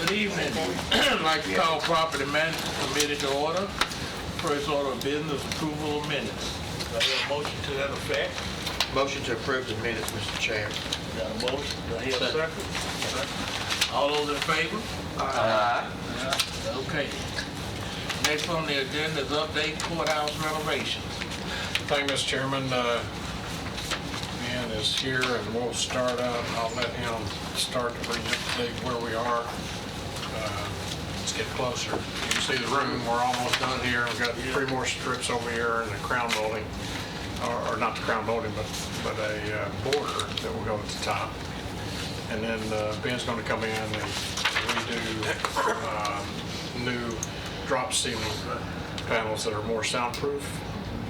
Good evening. I'd like to call Property Management Committee to order. First order of business, approval of minutes. Do I hear a motion to that effect? Motion to approve the minutes, Mr. Chairman. Got a motion? Do I hear a second? All those in favor? Aye. Okay. Next on the agenda is update courthouse renovations. Thank you, Mr. Chairman. Dan is here, and we'll start out. I'll let him start to bring up to date where we are. Let's get closer. You can see the room. We're almost done here. We've got 3 more strips over here and the crown molding, or not the crown molding, but a border that will go at the top. And then Ben's going to come in and redo new drop ceiling panels that are more soundproof.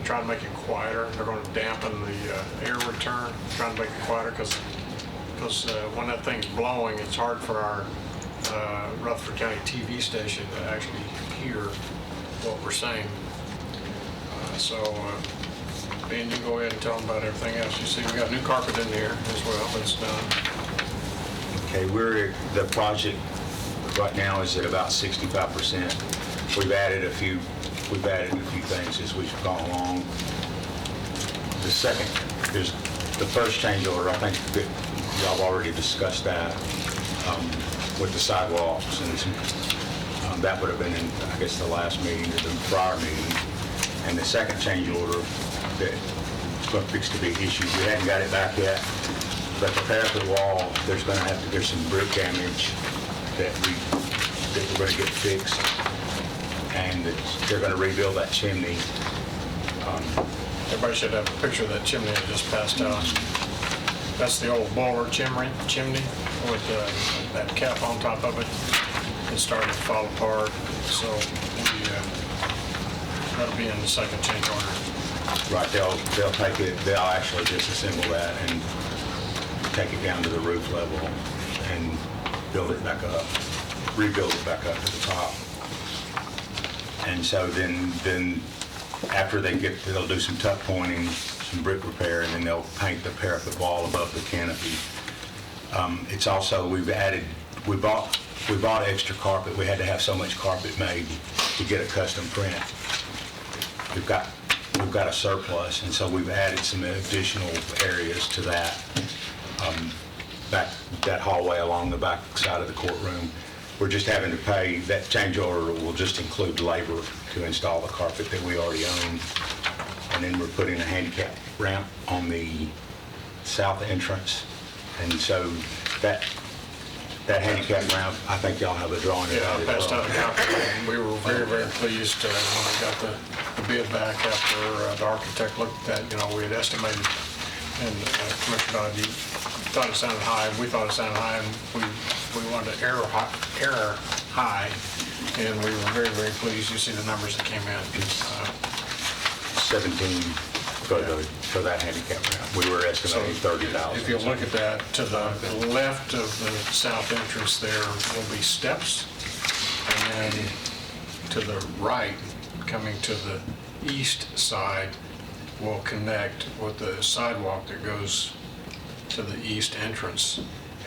Trying to make it quieter. They're going to dampen the air return, trying to make it quieter because when that thing's blowing, it's hard for our Rutherford County TV station to actually hear what we're saying. Ben, you go ahead and tell them about everything else. You see we got new carpet in here as well, but it's done. Okay, the project right now is at about 65%. We've added a few things as we've gone along. The first change order, I think that y'all already discussed that with the sidewalks, and that would have been in, I guess, the last meeting or the prior meeting. And the second change order that's going to fix the big issue, we hadn't got it back yet, but the parapet wall, there's some brick damage that we're going to get fixed. And they're going to rebuild that chimney. Everybody should have a picture of that chimney that just passed out. That's the old boiler chimney with that cap on top of it. It's starting to fall apart, so that'll be in the second change order. Right, they'll take it. They'll actually disassemble that and take it down to the roof level and build it back up, rebuild it back up to the top. And so then after they'll do some tuck pointing, some brick repair, and then they'll paint the parapet wall above the canopy. It's also, we bought extra carpet. We had to have so much carpet made to get a custom print. We've got a surplus, and so we've added some additional areas to that, that hallway along the back side of the courtroom. We're just having to pay, that change order will just include labor to install the carpet that we already own. And then we're putting a handicap ramp on the south entrance. And so that handicap ramp, I think y'all have a drawing of Yeah, I that as passed out a well. copy. We were very, very pleased when we got the bid back after the architect looked at that. We had estimated, and Commissioner Dodd, thought it sounded high. We thought it sounded high, and we wanted to error high, and we were very, very pleased. You see the numbers that came in. 17 for that handicap ramp. We were estimating 30,000. If you look at that, to the left of the south entrance there will be steps, and then to the right, coming to the east side, will connect with the sidewalk that goes to the east entrance,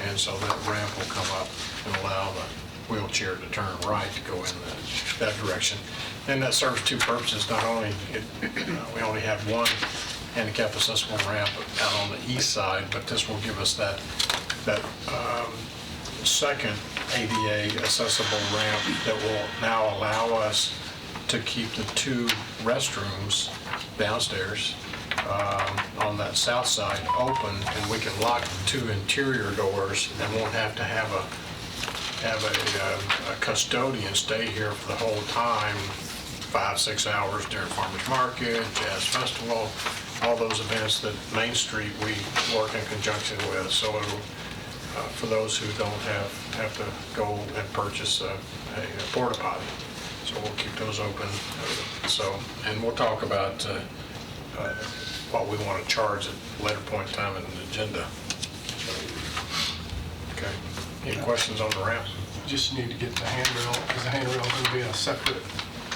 and so that ramp will come up and allow the wheelchair to turn right to go in that direction. And that serves 2 purposes. Not only we only have one handicap accessible ramp out on the east side, but this will give us that second ADA accessible ramp that will now allow us to keep the 2 restrooms downstairs on that south side open, and we can lock the 2 interior doors and won't have to have a custodian stay here for the whole time, 5-6 hours during Farmers Market, Jazz Festival, all those events that Main Street we work in conjunction with. So it'll, for those who don't have to go and purchase a porta potty, so we'll keep those open. So, and we'll talk about what we want to charge at a later point in time in the agenda. Okay. Any questions on the ramp? Just need to get the handrail. Is the handrail going to be a separate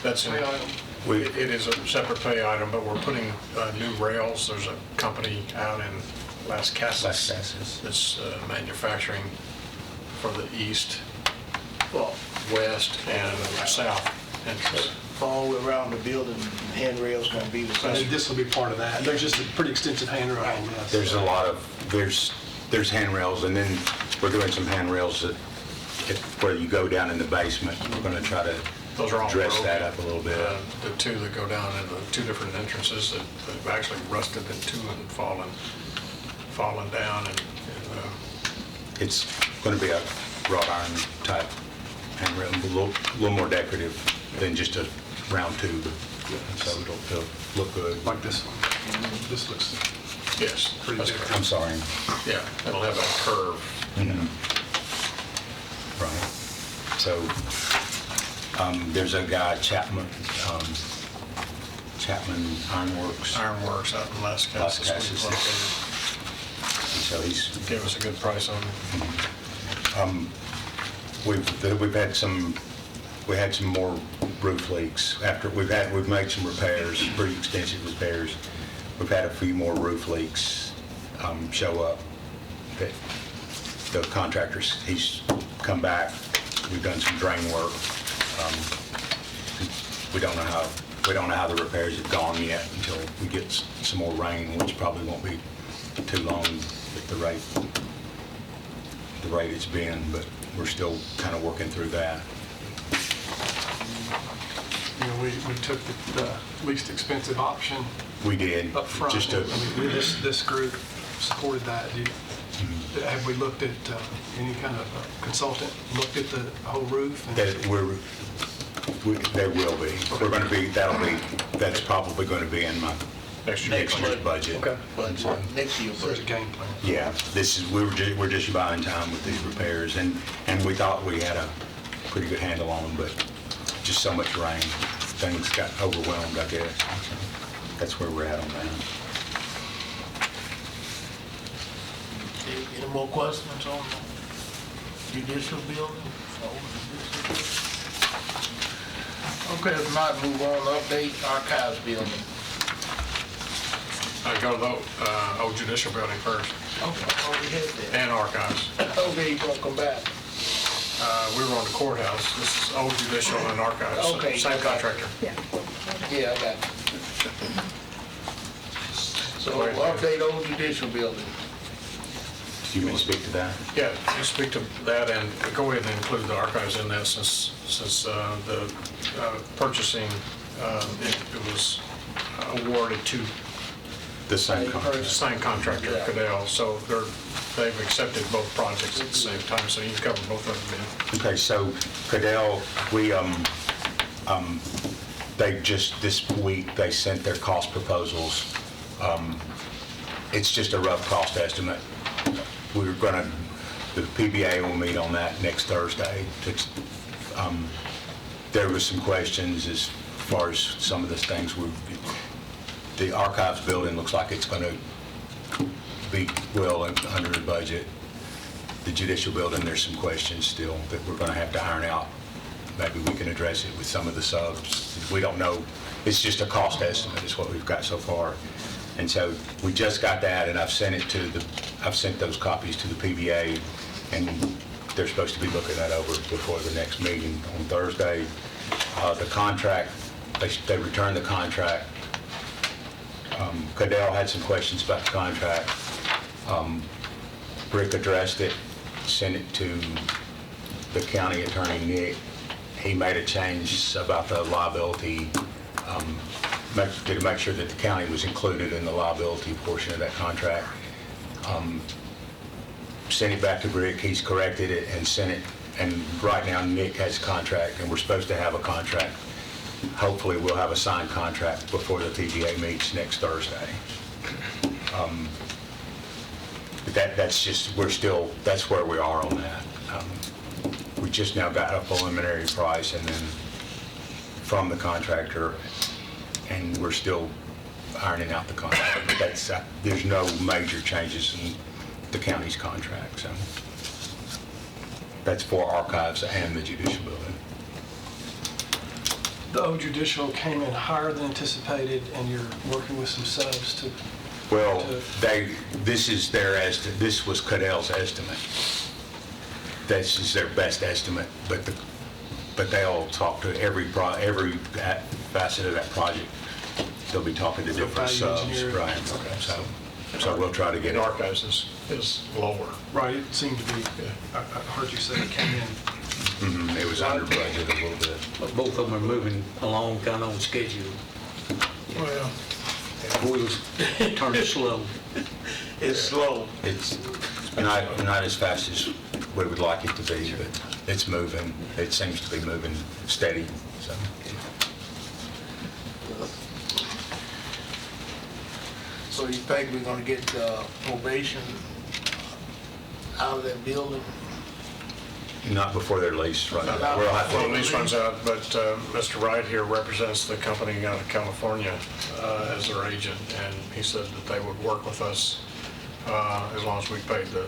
That's pay item? It is a separate pay item, but we're putting new rails. There's a company out in Las Casas Las Casas. that's manufacturing for the east Well, west and south entrance. all the way around the building, handrail's gonna be the same. This will be part of that. There's just a pretty extensive handrail on this. There's a lot of, there's handrails, and then we're doing some handrails that, where you go down in the basement. We're gonna try to Those are all dress broken. that up a little bit. The two that go down in the two different entrances that have actually rusted in two and fallen down and It's gonna be a wrought iron type handrail, a little more decorative than just a round tube. So it'll look good. Like this one. This looks, yes, Pretty that's different. correct. I'm sorry. Yeah, it'll have that curve. Right. So, there's a guy, Chapman Ironworks. Ironworks out in Las Las Casas. Casas. we've located. So he's, Gave us a good price on it. we had some more roof leaks after we've made some repairs, pretty extensive repairs. We've had a few more roof leaks show up. That the contractors, he's come back. We've done some drain work. We don't know how the repairs have gone yet until we get some more rain, which probably won't be too long at the rate it's been, but we're still kind of working through that. we took the least expensive option We did. up front. Just to, I mean, this group supported that. Have we looked at, any kind of consultant, looked at the whole roof? and- that they will be. We're going to be, that's probably going to be in my Next next year. year's budget. Okay. But next year, So there's a game plan. Yeah, we're just buying time with these repairs, and we thought we had a pretty good handle on them, but just so much rain, things got overwhelmed, I guess. So that's where we're at on that. any more questions on the judicial building? Okay, if not, move on to update archives building. I go to the old judicial building first Okay, already had that. and archives. Okay, you gonna come back? We were on the courthouse. This is old judicial and archives. Okay. Same contractor. Yeah, I got it. So Go ahead. update old judicial building. Do you want to speak to that? Yeah, you speak to that and go ahead and include the archives in that since the purchasing, it was awarded to The same Same contract. the same contractor, Yeah. Cadell, so they've accepted both projects at the same time, so you can cover both of them. Okay, so Cadell, they just, this week, they sent their cost proposals. It's just a rough cost estimate. We're gonna, the PBA will meet on that next Thursday. There was some questions as far as some of the things the archives building looks like it's gonna be well under the budget. The judicial building, there's some questions still that we're gonna have to iron out. Maybe we can address it with some of the subs. We don't know. It's just a cost estimate is what we've got so far. And so we just got that, and I've sent those copies to the PBA, and they're supposed to be looking that over before the next meeting on Thursday. The contract, they returned the contract. Cadell had some questions about the contract. Rick addressed it, sent it to the county attorney, Nick. He made a change about the liability, to make sure that the county was included in the liability portion of that contract. Sent it back to Rick, he's corrected it and sent it, and right now Nick has a contract, and we're supposed to have a contract. Hopefully, we'll have a signed contract before the PBA meets next Thursday. But that's just, that's where we are on that. We just now got a preliminary price and then from the contractor, and we're still ironing out the contract. But that's, there's no major changes in the county's contract, so. That's for archives and the judicial building. The old judicial came in higher than anticipated, and you're working with some subs to, Well, this was Cadell's estimate. this is their best estimate, but they'll talk to every facet of that project. They'll be talking to different value subs, engineer. right? Okay. So we'll try to get And it. Archives is lower. Right, it seemed to be, I heard you say it came in. It was under budget a little bit. But both of them are moving along kind of on schedule. Well, Wheels turning slow. it's slow. It's not as fast as we would like it to be, but it's moving. It seems to be moving steady, so. So you think we're gonna get probation out of that building? Not before their lease runs out. Not We'll have Well, to- the lease runs out, but Mr. Wright here represents the company out of California as their agent, and he said that they would work with us as long as we paid the,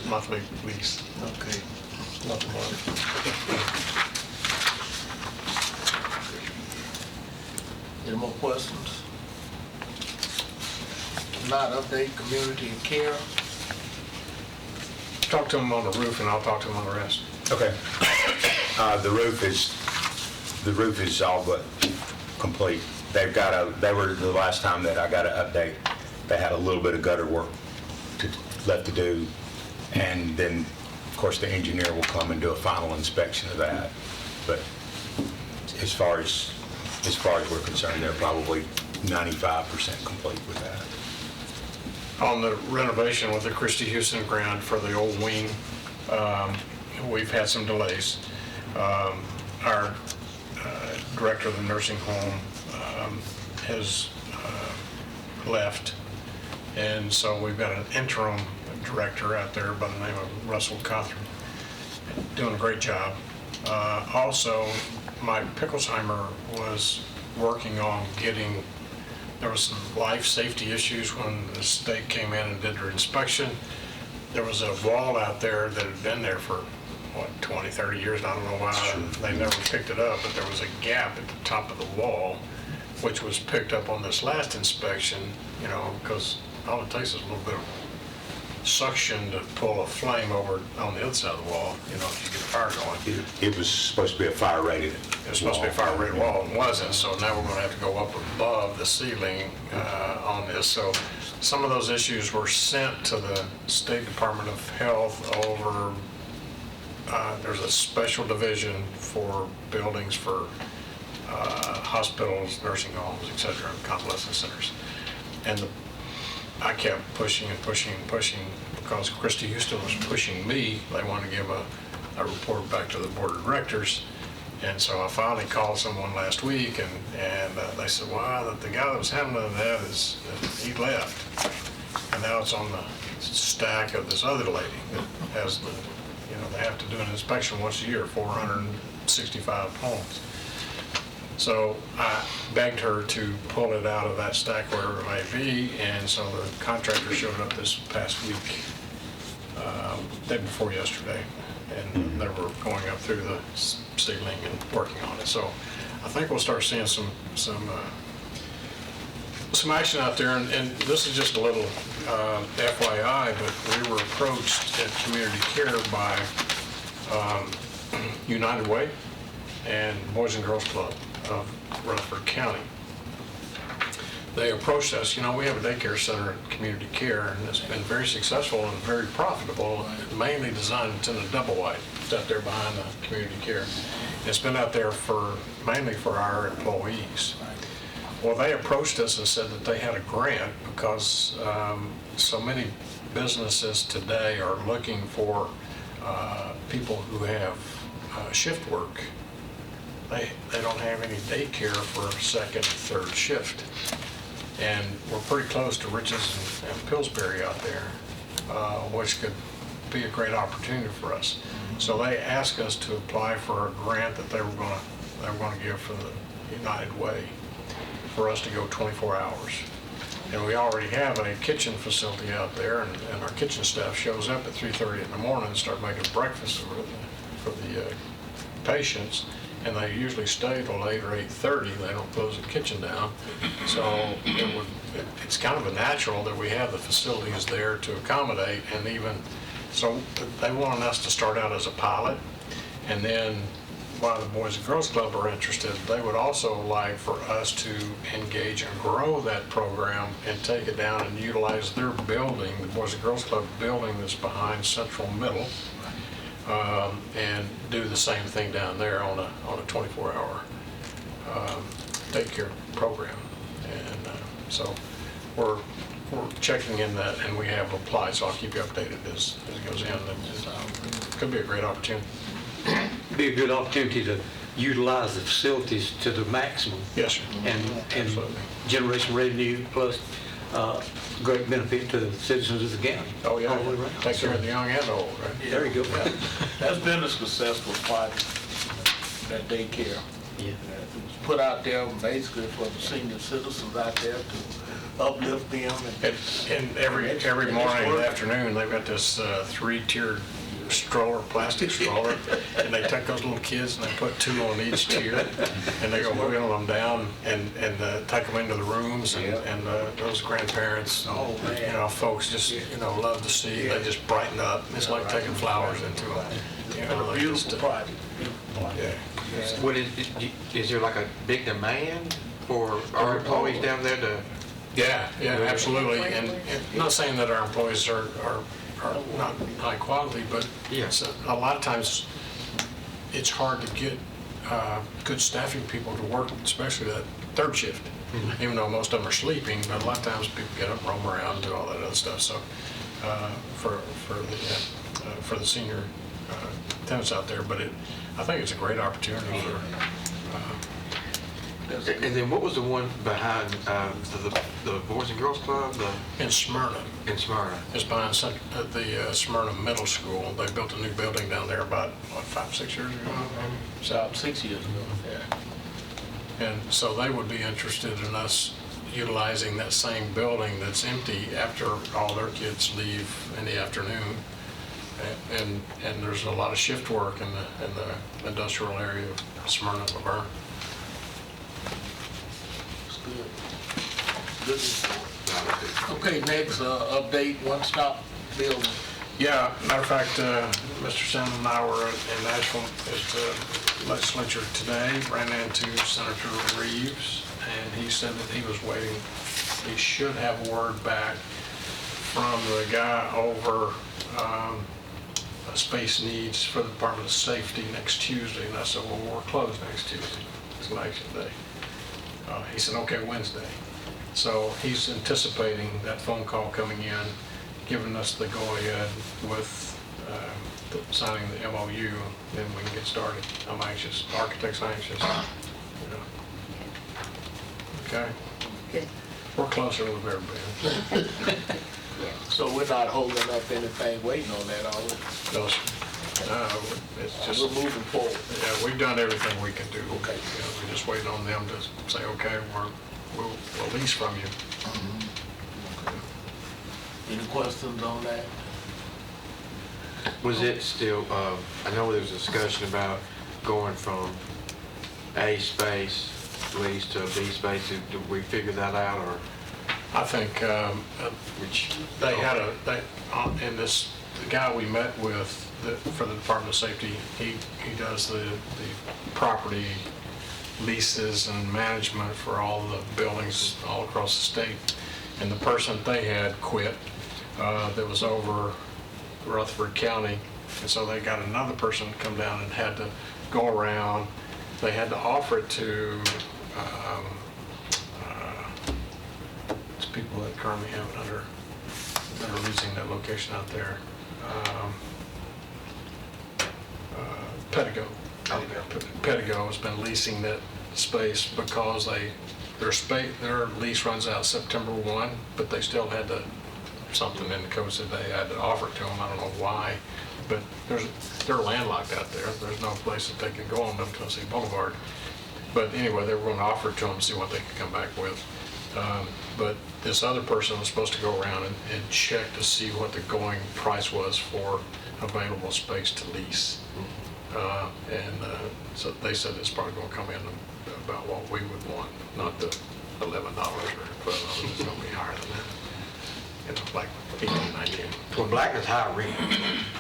monthly lease. Okay. Nothing more. Any more questions? Not update community care. Talk to him on the roof, and I'll talk to him on the rest. Okay. The roof is all but complete. They were, the last time that I got an update, they had a little bit of gutter work left to do. And then, of course, the engineer will come and do a final inspection of that. But as far as we're concerned, they're probably 95% complete with that. On the renovation with the Christie Houston grant for the old wing, we've had some delays. Our director of the nursing home has left, and so we've got an interim director out there by the name of Russell Cothran, doing a great job. Also, Mike Picklesheimer was working on getting, there was some life safety issues when the state came in and did their inspection. There was a wall out there that had been there for, 20, 30 years, I don't know why they never picked it up, but there was a gap at the top of the wall, which was picked up on this last inspection, because all it takes is a little bit of suction to pull a flame over on the other side of the wall, if you get a fire going. It was supposed to be a fire rated. It was supposed to be a fire rated wall and wasn't, so now we're going to have to go up above the ceiling on this. So some of those issues were sent to the State Department of Health over, there's a special division for buildings for hospitals, nursing homes, et cetera, convalescent centers. And I kept pushing and pushing and pushing because Christie Houston was pushing me. They wanted to give a report back to the board of directors. And so I finally called someone last week, and they said, well, the guy that was handling that he left. And now it's on the stack of this other lady that has they have to do an inspection once a year, 465 homes. So I begged her to pull it out of that stack wherever it may be, and so the contractor showed up this past week, day before yesterday, and they were going up through the ceiling and working on it. So I think we'll start seeing some action out there, and this is just a little FYI, but we were approached at Community Care by United Way and Boys and Girls Club of Rutherford County. They approached us, we have a daycare center at Community Care, and it's been very successful and very profitable, mainly designed, it's in a double wide, it's out there behind the Community Care. It's been out there mainly for our employees. Well, they approached us and said that they had a grant because so many businesses today are looking for people who have shift work. They don't have any daycare for second, third shift. And we're pretty close to Riches and Pillsbury out there, which could be a great opportunity for us. So they asked us to apply for a grant that they were going to give for the United Way for us to go 24 hours. And we already have a kitchen facility out there, and our kitchen staff shows up at 3:30 in the morning and start making breakfast for the patients. And they usually stay till 8 or 8:30. They don't close the kitchen down. So it's kind of a natural that we have the facilities there to accommodate, and even So they wanted us to start out as a pilot, and then while the Boys and Girls Club are interested, they would also like for us to engage and grow that program and take it down and utilize their building, the Boys and Girls Club building that's behind Central Middle, and do the same thing down there on a 24-hour daycare program. And so we're checking in that, and we have applied, so I'll keep you updated as it goes in. It could be a great opportunity. Be a good opportunity to utilize the facilities to the maximum Yes, sir. and Absolutely. generate some revenue plus great benefit to the citizens of the county. Oh, yeah. All the way around. Take care of the young and the old, right? There you go. That's been a successful project, that daycare. Yeah. It was put out there basically for the senior citizens out there to uplift them. And every morning and afternoon, they've got this 3-tiered stroller, plastic stroller, and they take those little kids and they put 2 on each tier, and they go wheeling them down and take them into the rooms, and those grandparents, folks just, love to see, they just brighten up. It's like taking flowers into them. A beautiful project. Yeah. Is there like a big demand for our employees down there to? Yeah, absolutely. And not saying that our employees are not high quality, but Yeah. a lot of times it's hard to get good staffing people to work, especially that third shift. Even though most of them are sleeping, but a lot of times people get up, roam around, and do all that other stuff. So for the senior tenants out there, but I think it's a great opportunity for. And then what was the one behind the Boys and Girls Club In Smyrna. in Smyrna? It's behind the Smyrna Middle School. They built a new building down there about, 5-6 years ago? About 6 years ago, yeah. And so they would be interested in us utilizing that same building that's empty after all their kids leave in the afternoon. And there's a lot of shift work in the industrial area of Smyrna, Laverne. Good. Okay, next, update, One Stop Building. Yeah, matter of fact, Mr. Sandlin and I were in Nashville at the legislature today, ran into Senator Reeves, and he said that he was waiting. He should have word back from the guy over space needs for the Department of Safety next Tuesday. And I said, well, we're closed next Tuesday. It's election day. He said, okay, Wednesday. So he's anticipating that phone call coming in, giving us the go-ahead with signing the MOU, then we can get started. I'm anxious, the architect's anxious. Okay? Good. We're closer than we've ever been. So we're not holding up anything, waiting on that, are we? No, sir. No, it's just, We're moving forward. yeah, we've done everything we can do. Okay. We're just waiting on them to say, okay, we'll lease from you. Any questions on that? Was it still, I know there was a discussion about going from A space lease to a B space. Did we figure that out, or I think which? they had in this, the guy we met with for the Department of Safety, he does the property leases and management for all the buildings all across the state. And the person they had quit that was over Rutherford County. And so they got another person to come down and had to go around. They had to offer it to it's people that currently have it under, that are leasing that location out there. Pedigo. Pedigo has been leasing that space because their lease runs out September 1, but they still had to, something in the code said they had to offer it to them. I don't know why, but they're landlocked out there. There's no place that they can go on Middle Tennessee Boulevard. But anyway, they were going to offer it to them, see what they could come back with. But this other person was supposed to go around and check to see what the going price was for available space to lease. So they said it's probably going to come in about what we would want, not the $11 or $12. It's going to be higher than that. like 1898. Well, Blackman's high rent.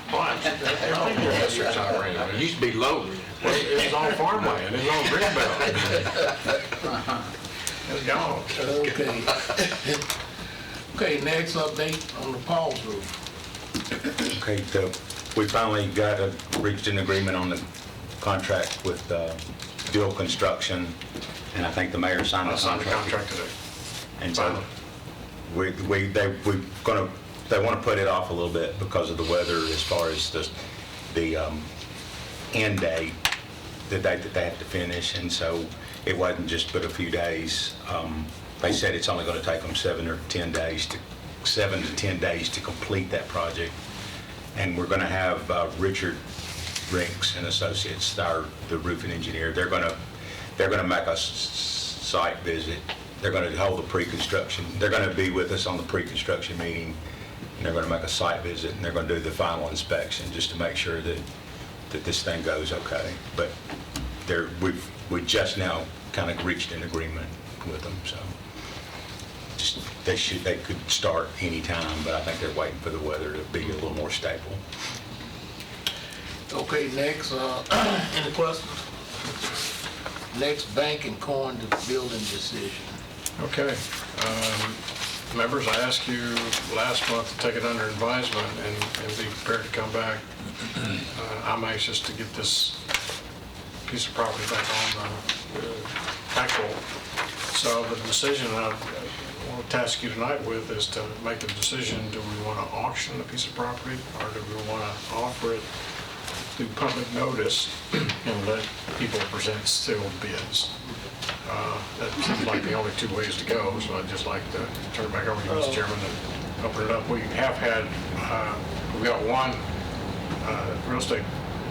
It's high rate. It used to be low. It's on farmland, it's on greenbelt. It's gone. Okay. Okay, next update on the Paul's roof. Okay, we finally reached an agreement on the contract with Dual Construction, and I think the mayor signed I the signed the contract. contract today. And so Finally. they want to put it off a little bit because of the weather as far as the end date that they have to finish, and so it wasn't just but a few days. They said it's only going to take them 7 to 10 days to complete that project. And we're going to have Richard Rinks and Associates, the roofing engineer. They're going to make us site visit. They're going to hold the pre-construction. They're going to be with us on the pre-construction meeting, and they're going to make a site visit, and they're going to do the final inspection just to make sure that this thing goes okay. But we just now kind of reached an agreement with them, so they could start any time, but I think they're waiting for the weather to be a little more stable. Okay, next, any questions? Next, Bank and Corn building decision. Okay. Members, I asked you last month to take it under advisement and be prepared to come back. I'm anxious to get this piece of property back on the tax roll. So the decision I want to task you tonight with is to make a decision: do we want to auction the piece of property, or do we want to offer it through public notice and let people present sealed bids? That seems like the only two ways to go, so I'd just like to turn it back over to you, Mr. Chairman, and open it up. We have had, we've got one real estate,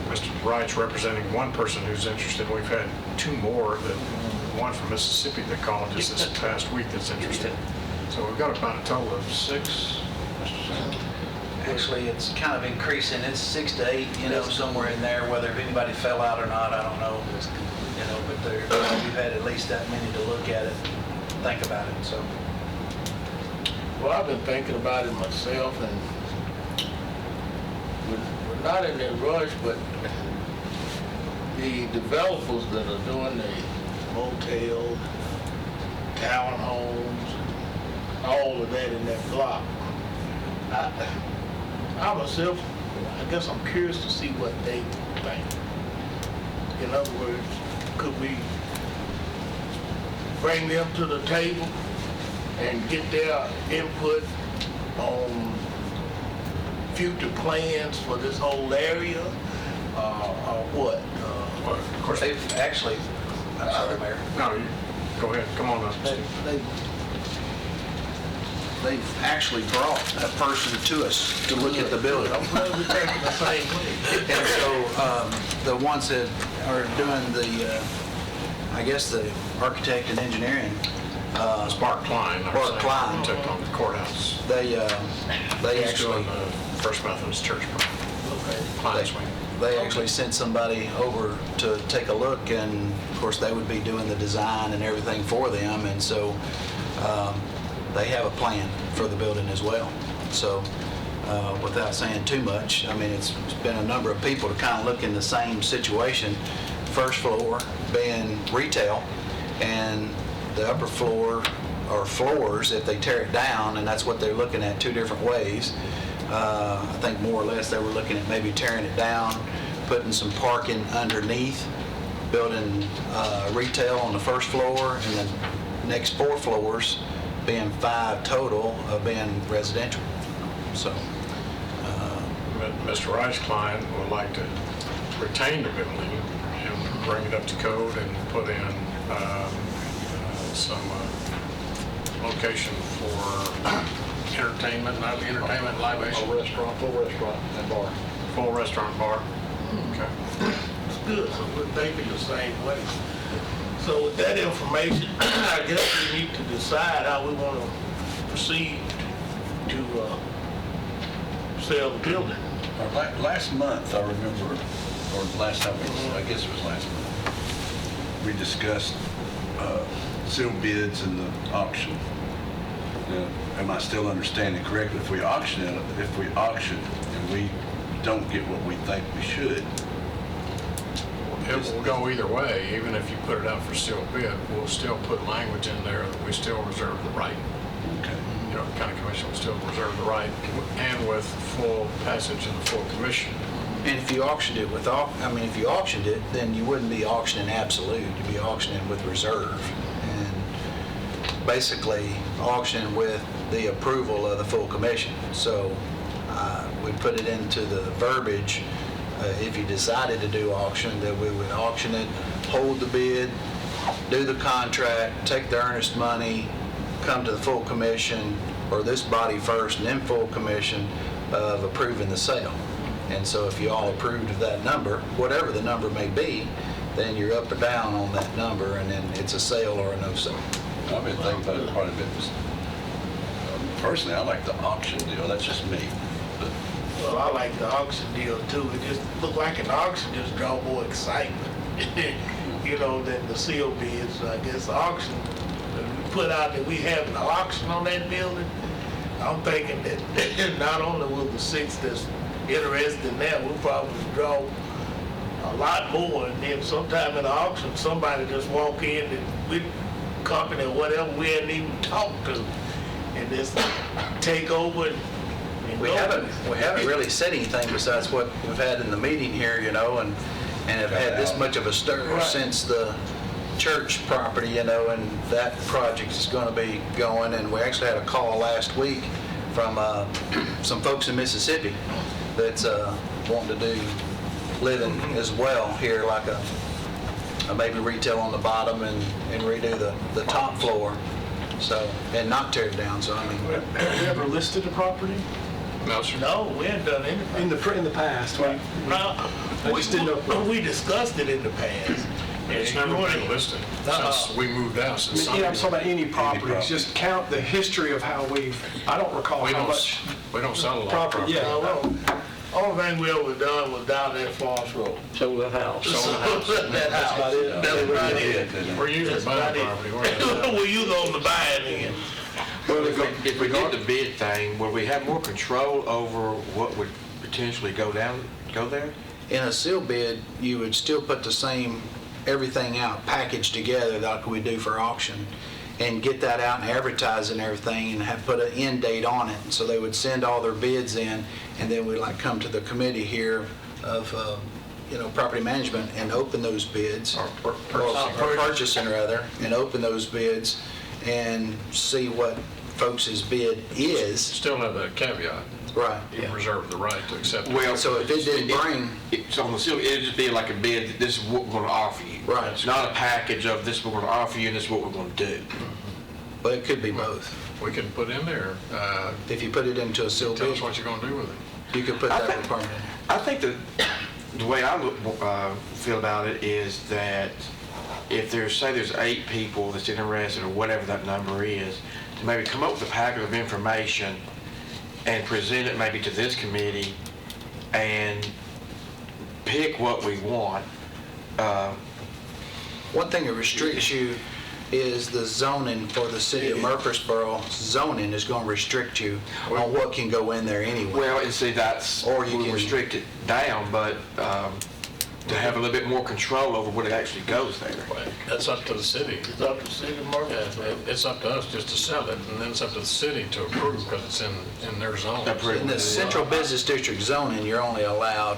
Mr. Wright's representing one person who's interested. We've had two more, one from Mississippi that called just this past week that's interested. So we've got about a total of 6, Mr. Chairman. Actually, it's kind of increasing. It's 6 to 8, somewhere in there. Whether if anybody fell out or not, I don't know. But we've had at least that many to look at it, think about it. So, Well, I've been thinking about it myself, and we're not in a rush, but the developers that are doing the motel, townhomes, all of that in that block, I myself, I guess I'm curious to see what they think. In other words, could we bring them to the table and get their input on future plans for this whole area, or what? Of course, they've actually, I'm sorry, Mayor. no, go ahead, come on up. They've actually brought a person to us to look at the building. I'm glad we're thinking the same way. And so the ones that are doing the, I guess the architect and engineering, Bart Klein, our Bart Klein. architect on the courthouse. they He's actually doing the First Methodist Church Klein's wing. they actually sent somebody over to take a look, and of course they would be doing the design and everything for them, and so they have a plan for the building as well. So without saying too much, I mean, it's been a number of people to kind of look in the same situation. First floor being retail, and the upper floor or floors if they tear it down, and that's what they're looking at, two different ways. I think more or less they were looking at maybe tearing it down, putting some parking underneath, building retail on the first floor, and then next 4 floors being 5 total of being residential. So Mr. Rice Klein would like to retain the building and bring it up to code and put in some location for entertainment, not entertainment, libation. Full restaurant and bar. Full restaurant bar. Okay. It's good, so we're thinking the same way. So with that information, I guess we need to decide how we want to proceed to sell the building. Last month, I remember, or last time, I guess it was last month, we discussed sealed bids and the auction. Am I still understanding correctly? If we auction and we don't get what we think we should, It will go either way. Even if you put it out for sealed bid, we'll still put language in there that we still reserve the right. okay. You know, the county commission will still reserve the right, and with full passage of the full commission. And if you auctioned it if you auctioned it, then you wouldn't be auctioning absolute, you'd be auctioning with reserve. And basically auctioning with the approval of the full commission. So we put it into the verbiage, if you decided to do auction, that we would auction it, hold the bid, do the contract, take the earnest money, come to the full commission, or this body first, and then full commission of approving the sale. And so if you all approved of that number, whatever the number may be, then you're up or down on that number, and then it's a sale or a no sale. I've been thinking about it, part of it was, personally, I like the auction deal, that's just me. But Well, I like the auction deal too. It just look like an auction just draw more excitement, you know, than the sealed bids. I guess the auction, when we put out that we have an auction on that building, I'm thinking that not only will the six that's interested in that, we'll probably draw a lot more. And then sometime in the auction, somebody just walk in and with company or whatever we hadn't even talked to, and just take over and We go. haven't really said anything besides what we've had in the meeting here, you know, and have had this much of a stir Right. since the church property, you know, and that project is going to be going. And we actually had a call last week from some folks in Mississippi that's wanting to do living as well here, like a maybe retail on the bottom and redo the top floor, so, and not tear it down. So I mean, Have you ever listed a property? No, sir. No, we hadn't done anything. In the past, No, I just didn't know. we discussed it in the past. It's never been listed since we moved out. Since I'm talking about any properties, property. just count the history of how I don't recall we how don't, much we don't sell a lot of property, property. yeah. No, only thing we ever done was down there at Forest Road. sold the house. That house. about it. That's about it. We're usually That's buying about property. it. Well, you on the buying end. Well, if we did the bid thing, would we have more control over what would potentially go there? in a seal bid, you would still put the same everything out packaged together like we do for auction, and get that out and advertise and everything, and have put an end date on it. So they would send all their bids in, and then we'd like come to the committee here of property management and open those bids, or purchasing rather, and open those bids and see what folks' bid is. Still have that caveat. Right. You reserve the right to accept it. Well, So if it didn't bring, So on the seal, it'd just be like a bid, that this is what we're gonna offer you. Right. It's not a package of this is what we're gonna offer you and this is what we're gonna do. but it could be both. We can put in there, If you put it into a sealed tell bid, us what you're gonna do with it. you could put I that think- requirement in. I think that the way I feel about it is that if there's 8 people that's interested or whatever that number is, to maybe come up with a packet of information and present it maybe to this committee and pick what we want. One thing that restricts you is the zoning for the city of Murfreesboro. Zoning is going to restrict you on what can go in there anyway. Well, and see, that's, Or you we can- restrict it down, but to have a little bit more control over what actually goes there. That's up to the city. It's up to City of Murfreesboro. It's up to us just to sell it, and then it's up to the city to approve because it's in their zone. In the central business district zoning, you're only allowed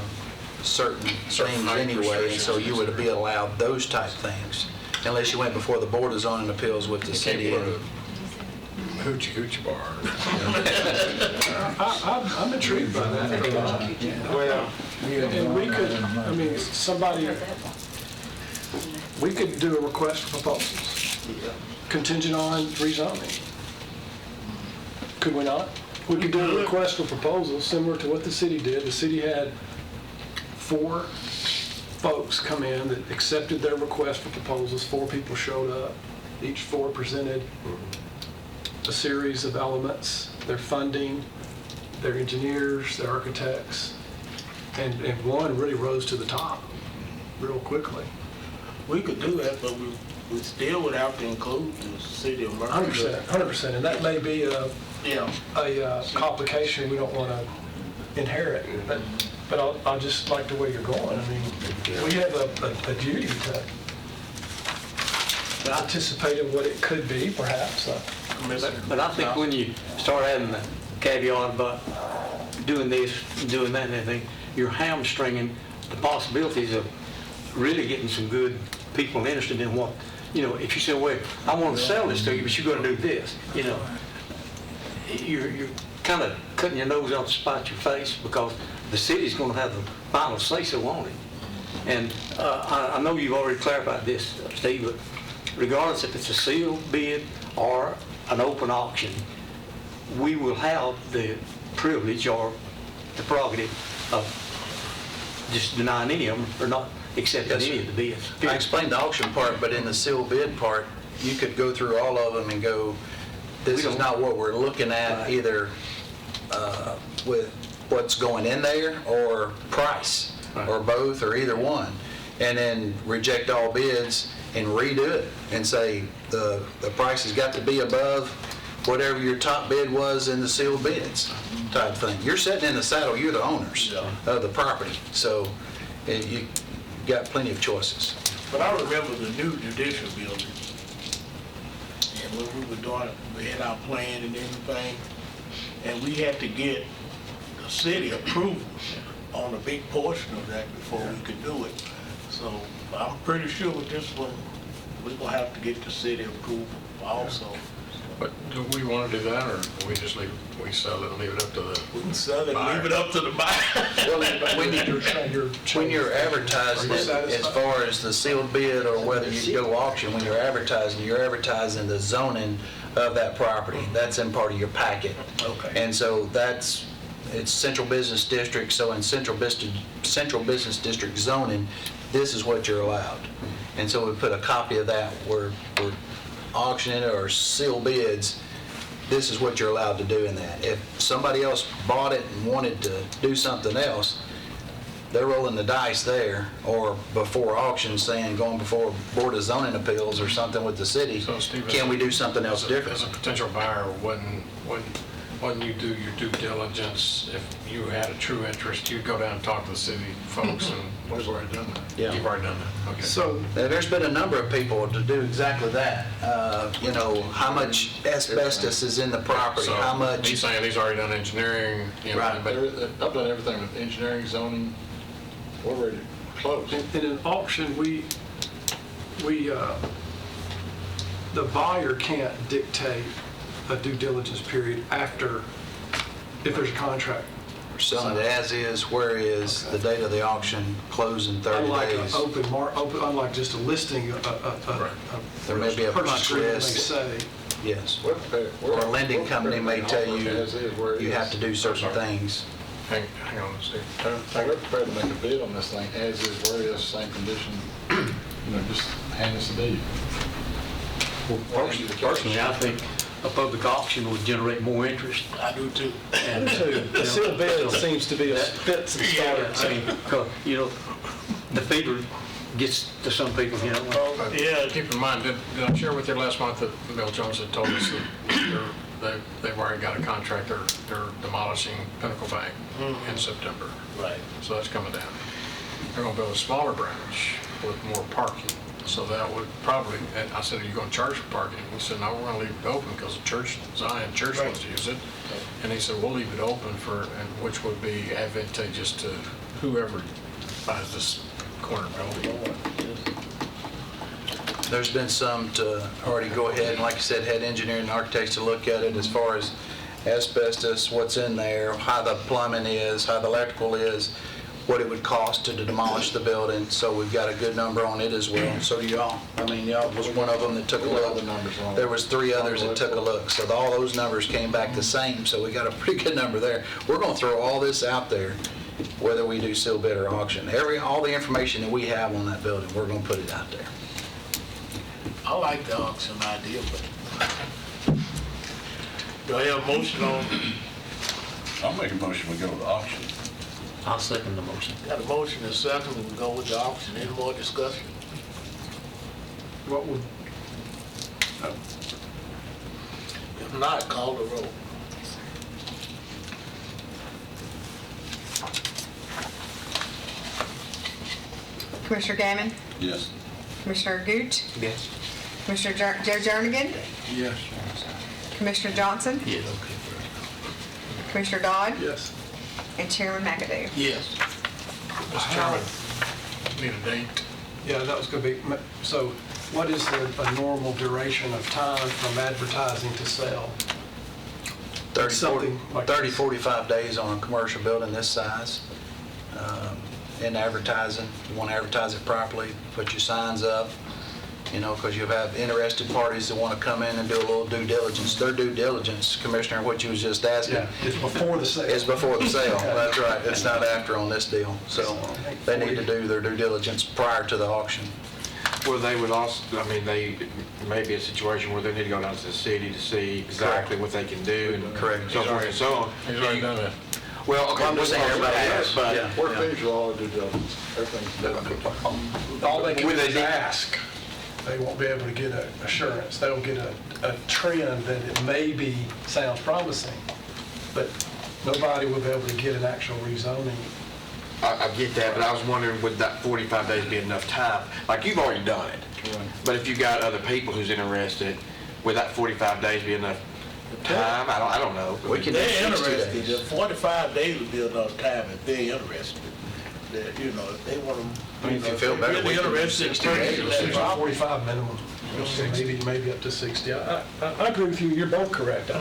certain things height anyway, and so you would restrictions. be allowed those type things, unless you went before the Board of Zoning Appeals with the You can't city. put a hoochie coochie bar. I'm intrigued by that. Well, And we could, we could do a request for proposals contingent on rezoning. Could we not? We could do a request for proposals similar to what the city did. The city had 4 folks come in that accepted their request for proposals. 4 people showed up. Each 4 presented a series of elements, their funding, their engineers, their architects, and one really rose to the top real quickly. We could do that, but we still would have to include the city of Murfreesboro. 100%, and that may be Yeah. a complication we don't want to inherit, but I just like the way you're going. I mean, we have a duty to anticipate what it could be, perhaps. But I think when you start having the caveat about doing this, doing that and everything, you're hamstringing the possibilities of really getting some good people interested in what, if you say, well, I want to sell this to you, but you're going to do this, you're kind of cutting your nose off to spite your face, because the city's going to have the final say-so on it. And I know you've already clarified this, Steve, but regardless if it's a sealed bid or an open auction, we will have the privilege or the prerogative of just denying any of them or not accepting Yes, any sir. of the bids. I explained the auction part, but in the sealed bid part, you could go through all of them and go, this is not what we're looking at, Right. either with what's going in there or price, Right. or both, or either one. And then reject all bids and redo it and say, the price has got to be above whatever your top bid was in the sealed bids type thing. You're sitting in the saddle, you're the owners of the property. So you got plenty of choices. But I remember the new judicial building. And when we were doing it, we had our plan and everything, and we had to get the city approval on a big portion of that before we could do it. So I'm pretty sure with this one, we're gonna have to get the city approval also. But do we want to do that, or do we just we sell it and leave it up to the? We can sell it, leave it up to the buyer. When you're advertising it, as far as the sealed bid or whether you go auction, when you're advertising the zoning of that property. That's in part of your packet. Okay. And so it's central business district, so in central business district zoning, this is what you're allowed. And so we put a copy of that, we're auctioning it or sealed bids, this is what you're allowed to do in that. If somebody else bought it and wanted to do something else, they're rolling the dice there, or before auction saying, going before Board of Zoning Appeals or something with the city, So, Steve, can we do something else different? As a potential buyer, when you do your due diligence, if you had a true interest, you'd go down and talk to the city folks, and we've already done that. Yeah. You've already done that, okay. So, Now, there's been a number of people to do exactly that. How much asbestos is in the property, So how much, he's saying he's already done engineering, Right. but I've done everything with engineering, zoning, we're ready to close. in an auction, the buyer can't dictate a due diligence period after, if there's a contract. selling it as is, where is the date of the auction, close in 30 Unlike an days? unlike just a listing, There may be a purchase punch agreement may list. say. Yes. We're prepared. Or a lending company may tell you, As is, where it you is. have to do certain things. hang on, Steve. We're prepared to make a bid on this thing as is, where it is, same condition. Just hand us the deed. Personally, I think a public auction would generate more interest. I do too. And The sealed bid seems to be a fits and starts. I mean, 'cause, the fever gets to some people, Yeah, Keep in mind, did I share with you last month that Bill Jones had told us that they've already got a contract, they're demolishing Pinnacle Bank in September. right. So that's coming down. They're gonna build a smaller branch with more parking. So that would probably, and I said, are you gonna charge for parking? He said, no, we're gonna leave it open because the Zion Church wants to use it. And he said, we'll leave it open which would be advantageous to whoever buys this corner building. There's been some to already go ahead and, like you said, had engineering and architects to look at it as far as asbestos, what's in there, how the plumbing is, how the electrical is, what it would cost to demolish the building. So we've got a good number on it as well. So do y'all. I mean, y'all was one of them that took a We got look. the numbers on it. There was 3 others that took a look. So all those numbers came back the same. So we got a pretty good number there. We're going to throw all this out there, whether we do sealed bid or auction. All the information that we have on that building, we're going to put it out there. I like the auction idea, but do I have a motion on, I'll make a motion, we go to the auction. I'll second the motion. got a motion and a second, we can go with the auction, any more discussion? What would If not, call the roll. Commissioner Gammon, Yes. Commissioner Gooch, Yes. Commissioner Joe Jernigan, Yes. Commissioner Johnson, Yes. Commissioner Dodd, Yes. and Chairman McAdoo. Yes. Mr. Chairman, need a date. Yeah, that was going to be, so what is a normal duration of time from advertising to sell? 30, Something like 30, this. 45 days on a commercial building this size. In advertising, you want to advertise it properly, put your signs up, because you have interested parties that want to come in and do a little due diligence. Their due diligence, Commissioner, what you was just asking, Yeah, it's before the sale. is before the sale. That's right. It's not after on this deal. So they need to do their due diligence prior to the auction. Well, they would also, they may be a situation where they need to go down to the city to see exactly what they can do and Correct. so forth and so on. He's already done that. Well, okay, I'm just saying everybody has, but yeah. We're finished with all the due diligence. Everything's done. All they can Would do they is need- ask. They won't be able to get an assurance. They'll get a trend that it maybe sounds promising, but nobody will be able to get an actual rezoning. I get that, but I was wondering, would that 45 days be enough time? Like, you've already done it, but if you got other people who's interested, would that 45 days be enough time? I don't know. We can do They're 60 interested, days. 45 days would be enough time if they're interested. That, if they want to. mean, if you feel better, we can do 60 days. 45 minimum, maybe up to 60. I agree with you, you're both correct.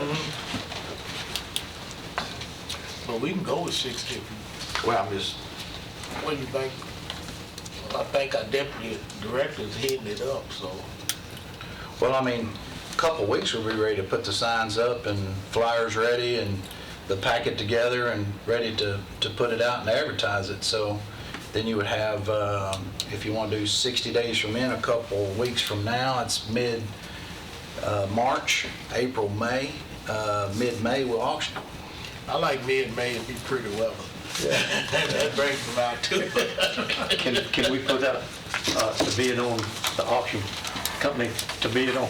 But we can go with 60. Well, I'm just, What do you think? Well, I think our deputy director's heading it up, so. Well, a couple weeks we'll be ready to put the signs up and flyers ready and the packet together and ready to put it out and advertise it. So then you would have, if you want to do 60 days from in, a couple weeks from now, it's mid-March, April, May. Mid-May we'll auction. I like mid-May to be pretty weather. That brings them out too. Can we put out the bid on the auction company to bid on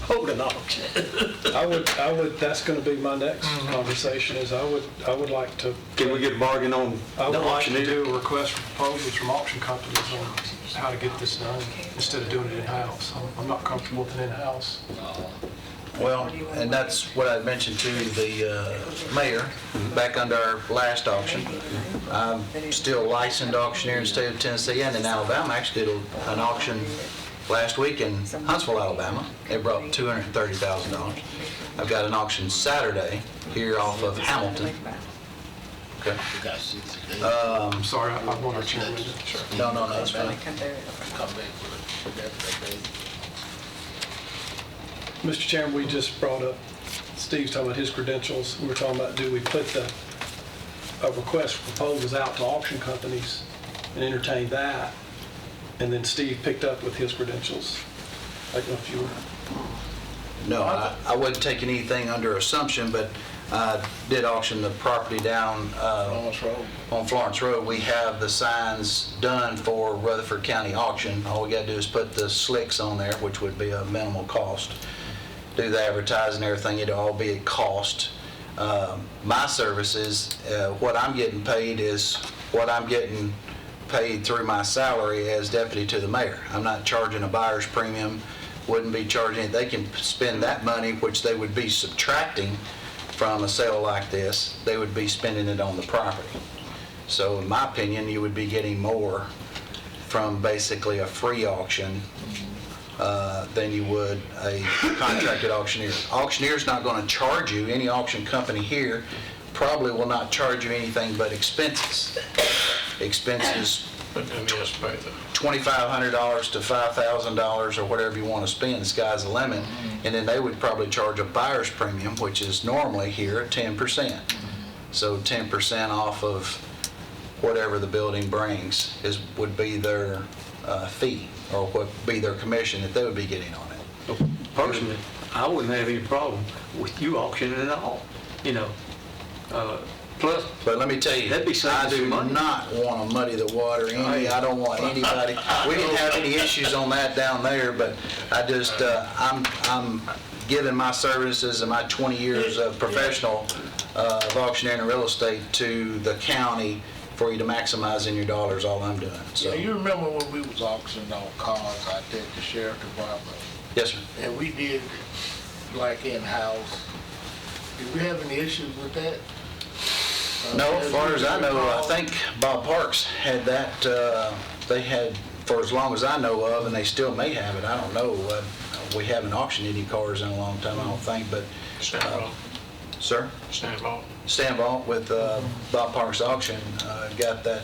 holding auction? I would, that's going to be my next conversation, is I would like to. Can we get a bargain on I would the like to auctioneer? do a request for proposals from auction companies on how to get this done, instead of doing it in-house. I'm not comfortable with it in-house. Well, and that's what I mentioned to the mayor back under our last auction. I'm still licensed auctioneer in the state of Tennessee and in Alabama. I actually did an auction last week in Huntsville, Alabama. It brought $230,000. I've got an auction Saturday here off of Hamilton. Okay. We got 60 days. I'm sorry, I want our chairman to. No, that's fine. Come back with it. That's the day. Mr. Chairman, we just brought up, Steve's talking about his credentials. We were talking about, do we put a request for proposals out to auction companies and entertain that? And then Steve picked up with his credentials. I don't know if you were. No, I wouldn't take anything under assumption, but I did auction the property down Lawrence Road. on Florence Road. We have the signs done for Rutherford County auction. All we gotta do is put the slicks on there, which would be a minimal cost. Do the advertising and everything, it'll all be at cost. My services, what I'm getting paid is what I'm getting paid through my salary as deputy to the mayor. I'm not charging a buyer's premium, wouldn't be charging, they can spend that money, which they would be subtracting from a sale like this, they would be spending it on the property. So in my opinion, you would be getting more from basically a free auction than you would a contracted auctioneer. Auctioneer's not going to charge you, any auction company here probably will not charge you anything but expenses. Expenses, But then you just pay the $2,500 to $5,000 or whatever you want to spend, the sky's the limit. And then they would probably charge a buyer's premium, which is normally here 10%. So 10% off of whatever the building brings would be their fee, or what would be their commission that they would be getting on it. Personally, I wouldn't have any problem with you auctioning it all. Plus, But let me tell you, That'd be saving I do some money. not want to muddy the water any. I don't want anybody, we didn't have any issues on that down there, but I just, I'm giving my services and my 20 years of professional of auctioneering and real estate to the county for you to maximize in your dollars, all I'm doing, so. Yeah, you remember when we was auctioning on cars out there at the sheriff department? Yes, sir. And we did like in-house. Did we have any issues with that? No, as far as I know, I think Bob Parks had that, they had, for as long as I know of, and they still may have it, I don't know. We haven't auctioned any cars in a long time, I don't think, but. Sir? Stan Vault with Bob Parks Auction got that,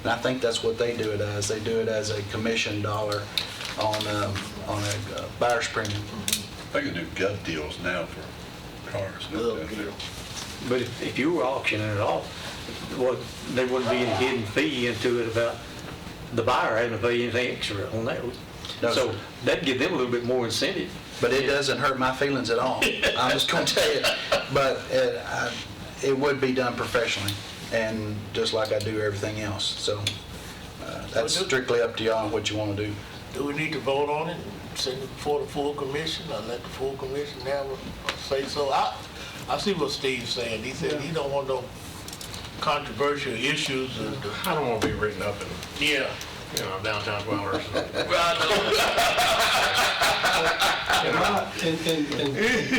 and I think that's what they do it as. They do it as a commission dollar on a buyer's premium. They can do gut deals now for cars. but if you were auctioning it off, there wouldn't be any hidden fee into it about the buyer having to pay anything extra on that. No, So sir. that'd give them a little bit more incentive. But it doesn't hurt my feelings at all. I'm just going to tell you. But it would be done professionally, and just like I do everything else. So that's strictly up to y'all on what you want to do. Do we need to vote on it and send it before the full commission, or let the full commission have a say so? I see what Steve's saying. He said he don't want no controversial issues. I don't want to be written up in, Yeah. downtown dwellers.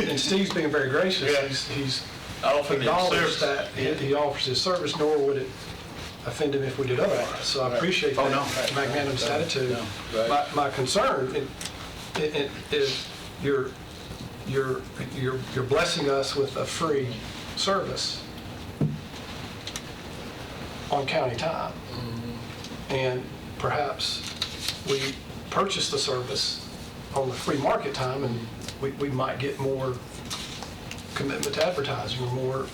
And Steve's being very gracious. Yeah. He's Offering his acknowledged service. that he offers his service, nor would it offend him if we did otherwise. So I appreciate Oh, that no. magnanimous attitude. No. Right. My concern is you're blessing us with a free service on county time. And perhaps we purchase the service on the free market time, and we might get more commitment to advertising or more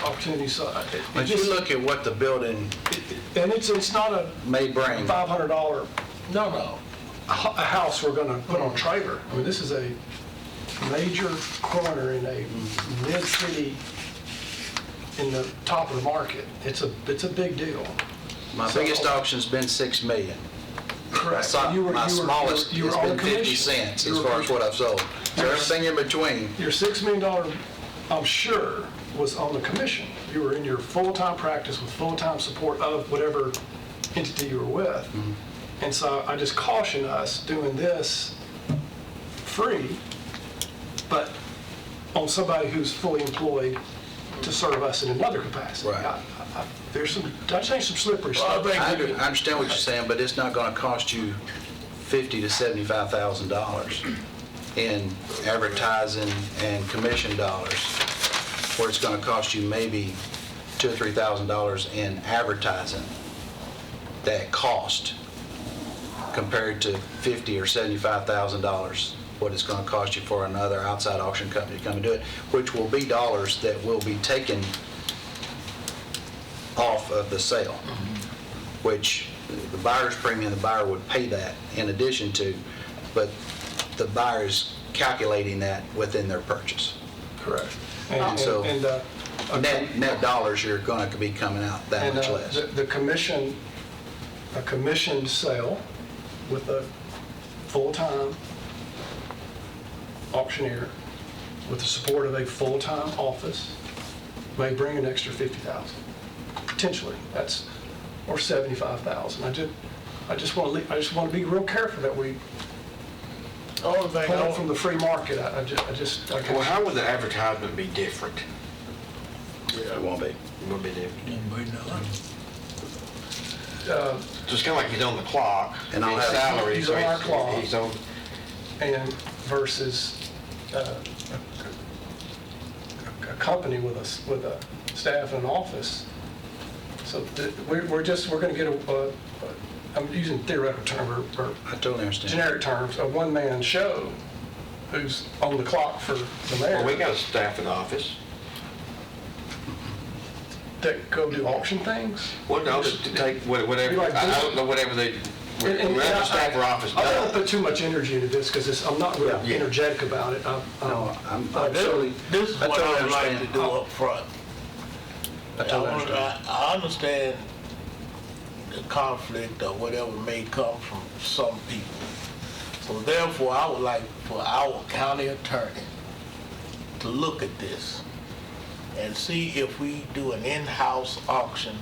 opportunities. So But you look at what the building and it's not a may bring. $500 No. a house we're going to put on trailer. I mean, this is a major corner in a mid-city in the top of the market. It's a big deal. My biggest auction's been $6 million. Correct. My smallest has on been the 50 commission. cents You as were- far as what I've sold. So everything in between, Your $6 million, I'm sure, was on the commission. You were in your full-time practice with full-time support of whatever entity you were with. And so I just caution us doing this free, but on somebody who's fully employed to serve us in another capacity. Right. I changed some slippery stuff. I understand what you're saying, but it's not going to cost you $50,000 to $75,000 in advertising and commission dollars, where it's going to cost you maybe $2,000 or $3,000 in advertising that cost, compared to $50,000 or $75,000 what it's going to cost you for another outside auction company to come and do it, which will be dollars that will be taken off of the sale, which the buyer's premium, the buyer would pay that in addition to, but the buyer's calculating that within their purchase. Correct. And so- And, Net dollars, you're going to be coming out that and much less. the commission, a commissioned sale with a full-time auctioneer with the support of a full-time office may bring an extra $50,000, potentially. That's, or $75,000. I just want to be real careful that we Only thing pull I it from the free market. Well, how would the advertisement be different? It won't be. It would be different. Just kind of like he's on the clock. And I'll his have- salary. He's so on our clock. He's on. And versus a company with a staff and an office. So we're going to get I'm using theoretical term or I totally understand. generic terms, a one-man show who's on the clock for the mayor. Well, we got a staff in office. That go do auction things. Well, no, to take whatever, You like I this? don't know, whatever And We're at the staff office I don't now. put too much energy into this because I'm not real Yeah. energetic about it. I'm This totally, this is I what I totally would like to understand. do up front. I totally understand. I understand the conflict or whatever may come from some people. So therefore, I would like for our county attorney to look at this and see if we do an in-house auction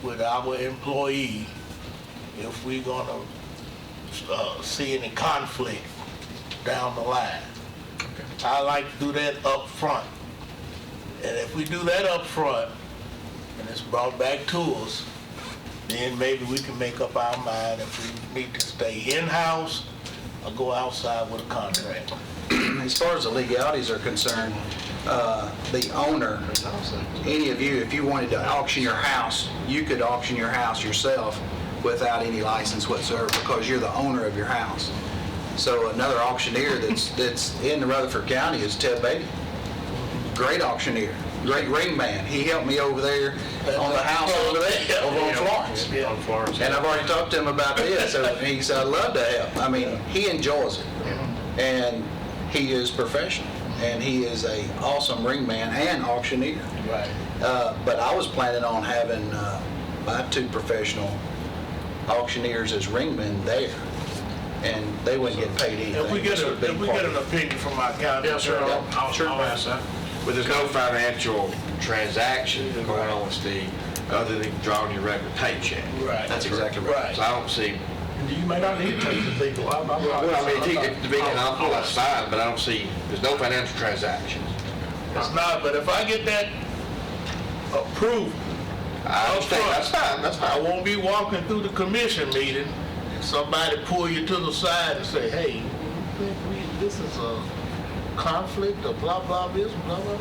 with our employee, if we're gonna see any conflict down the line. I like to do that up front. And if we do that up front, and it's brought back to us, then maybe we can make up our mind if we need to stay in-house or go outside with a contract. As far as the legalities are concerned, the owner, any of you, if you wanted to auction your house, you could auction your house yourself without any license whatsoever because you're the owner of your house. So another auctioneer that's in the Rutherford County is Ted Beatty. Great auctioneer, great ring man. He helped me over there on the house over there, over on Florence. On Florence. And I've already talked to him about this, so he said, I'd love to help. I mean, he enjoys it. And he is professional. And he is a awesome ring man and auctioneer. Right. But I was planning on having my two professional auctioneers as ringmen there. And they wouldn't get paid anything. If we get This would be if we part get of an it. opinion from our county Yes, sir, attorney, I'll pass that. But there's no financial transaction going on, Steve, other than drawing your regular paycheck. Right. That's exactly right. Right. So I don't see, You may not need to take the legal. well, I mean, to be an awful, that's fine, but I don't see, there's no financial transactions. It's not, but if I get that approved, I understand, that's fine, that's I fine. won't be walking through the commission meeting and somebody pull you to the side and say, hey, this is a conflict or blah, blah, this, blah, blah.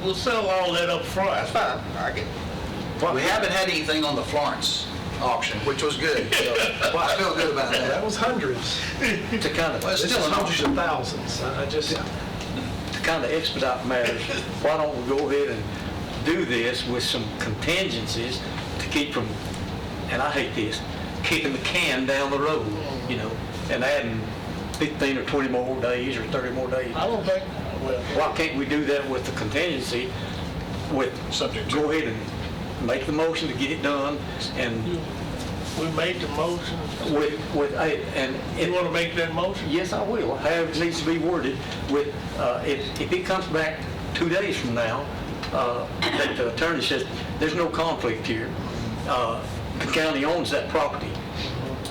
We'll settle all that up front. That's fine, I get it. We haven't had anything on the Florence auction, which was good. So, well, I feel good about That that. was hundreds. To kind of, Well, it's This still is an hundreds auction. of thousands. I just, to kind of expedite matters, why don't we go ahead and do this with some contingencies to keep from, and I hate this, kicking the can down the road, you know, and adding 15 or 20 more days or 30 more days. I don't think, well, Why can't we do that with the contingency with, Subject to. go ahead and make the motion to get it done and we made the motion. and You want to make that motion? yes, I will, however it needs to be worded with, if it comes back 2 days from now, that the attorney says, there's no conflict here, the county owns that property,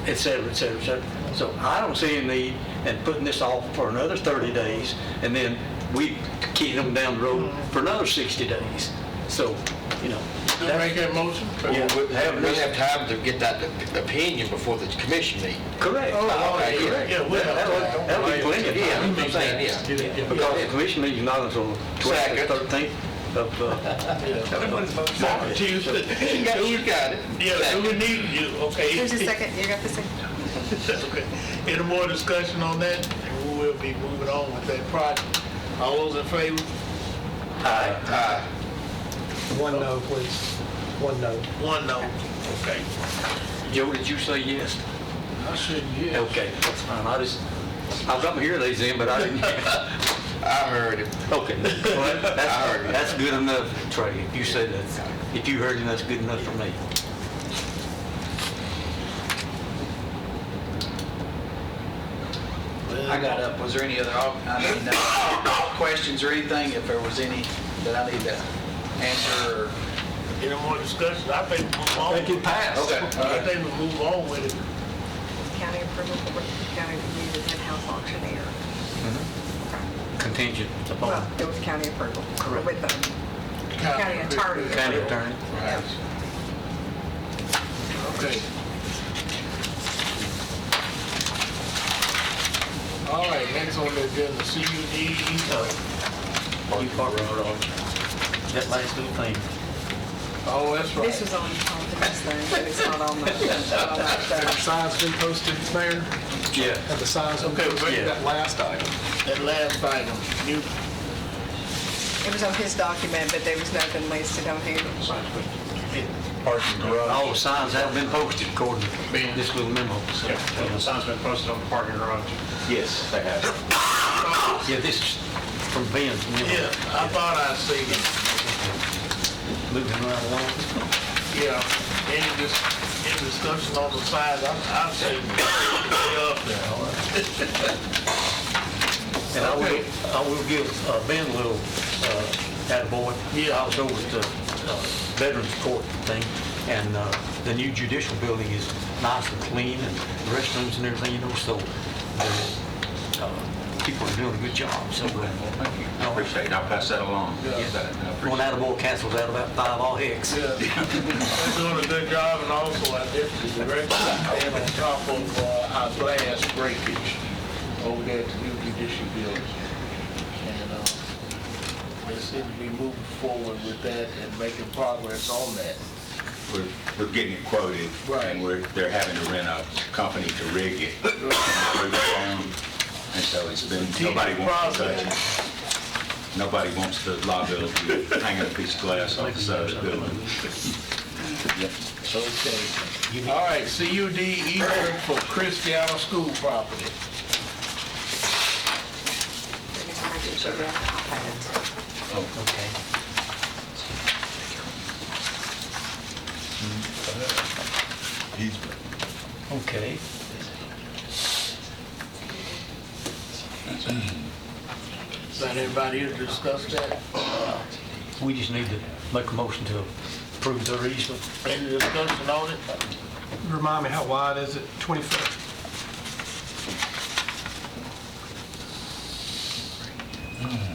et cetera, et cetera, et cetera. So I don't see any need in putting this off for another 30 days, and then we kick them down the road for another 60 days. So, you know. You make that motion? Yeah. We have time to get that opinion before the commission meeting. Correct. okay, yeah. Correct. Yeah, we'll have time. That'll be plenty of Yeah, time. I'm saying, yeah. Because the commission meeting's not until 12th or 13th of, Mark, Tuesday. You got it. Yeah, do we need you, okay. Who's the second? You got the second? Okay. Any more discussion on that? And we will be moving on with that project. All those in favor? one no, please. One no. One no. Okay. Joe, did you say yes? I said yes. Okay, that's fine. I've got my hearing aids in, but I didn't. I heard him. Okay. Well, that's good enough, Trey. If you said that, if you heard him, that's good enough for me. I got up. Was there any other questions or anything, if there was any that I need to answer or? Any more discussion? I think we move on. I think it passed. Okay. I think we move on with it. County approval for the county to use as in-house auctioneer. Contingent upon Well, it was county approval. Correct. With the county attorney. county attorney. Yeah. Okay. All right, next on the agenda, CUD. You parking garage. That last little thing. Oh, that's right. This was on this thing, but it's not on the, not on that Have the thing. signs been posted, Mayor? Yeah. Have the signs been Okay, posted, yeah. that last item? That last item, you, It was on his document, but there was nothing listed on here. Parking garage. All the signs have been posted according to this little memo. So, The sign's been posted on the parking garage. Yes, they have. yeah, this is from Ben's memo. Yeah, I thought I seen it. Moving right along. Yeah, any discussion on the side, I've seen it way up there. And I will give Ben a little attaboy. Yeah. I was over at the Veterans Court thing, and the new judicial building is nice and clean, and the restrooms and everything, so people are doing a good job, so. I appreciate it. I'll pass that along. One attaboy cancels out about 5 all hex. Yeah, they're doing a good job, and also our deputy director, staying on top of our glass breakage over there at the new judicial building. And they seem to be moving forward with that and making progress on that. We're getting it quoted. Right. And they're having to rent a company to rig it. And so it's been, nobody wants to touch it. Nobody wants the liability of hanging a piece of glass off the side of the building. Okay. All right, CUD easement for Christiana School property. I can show that. I'll have it. Okay. Okay. Is that everybody here to discuss that? We just need to make a motion to approve the easement. Any discussion on it? Remind me, how wide is it? 20 foot?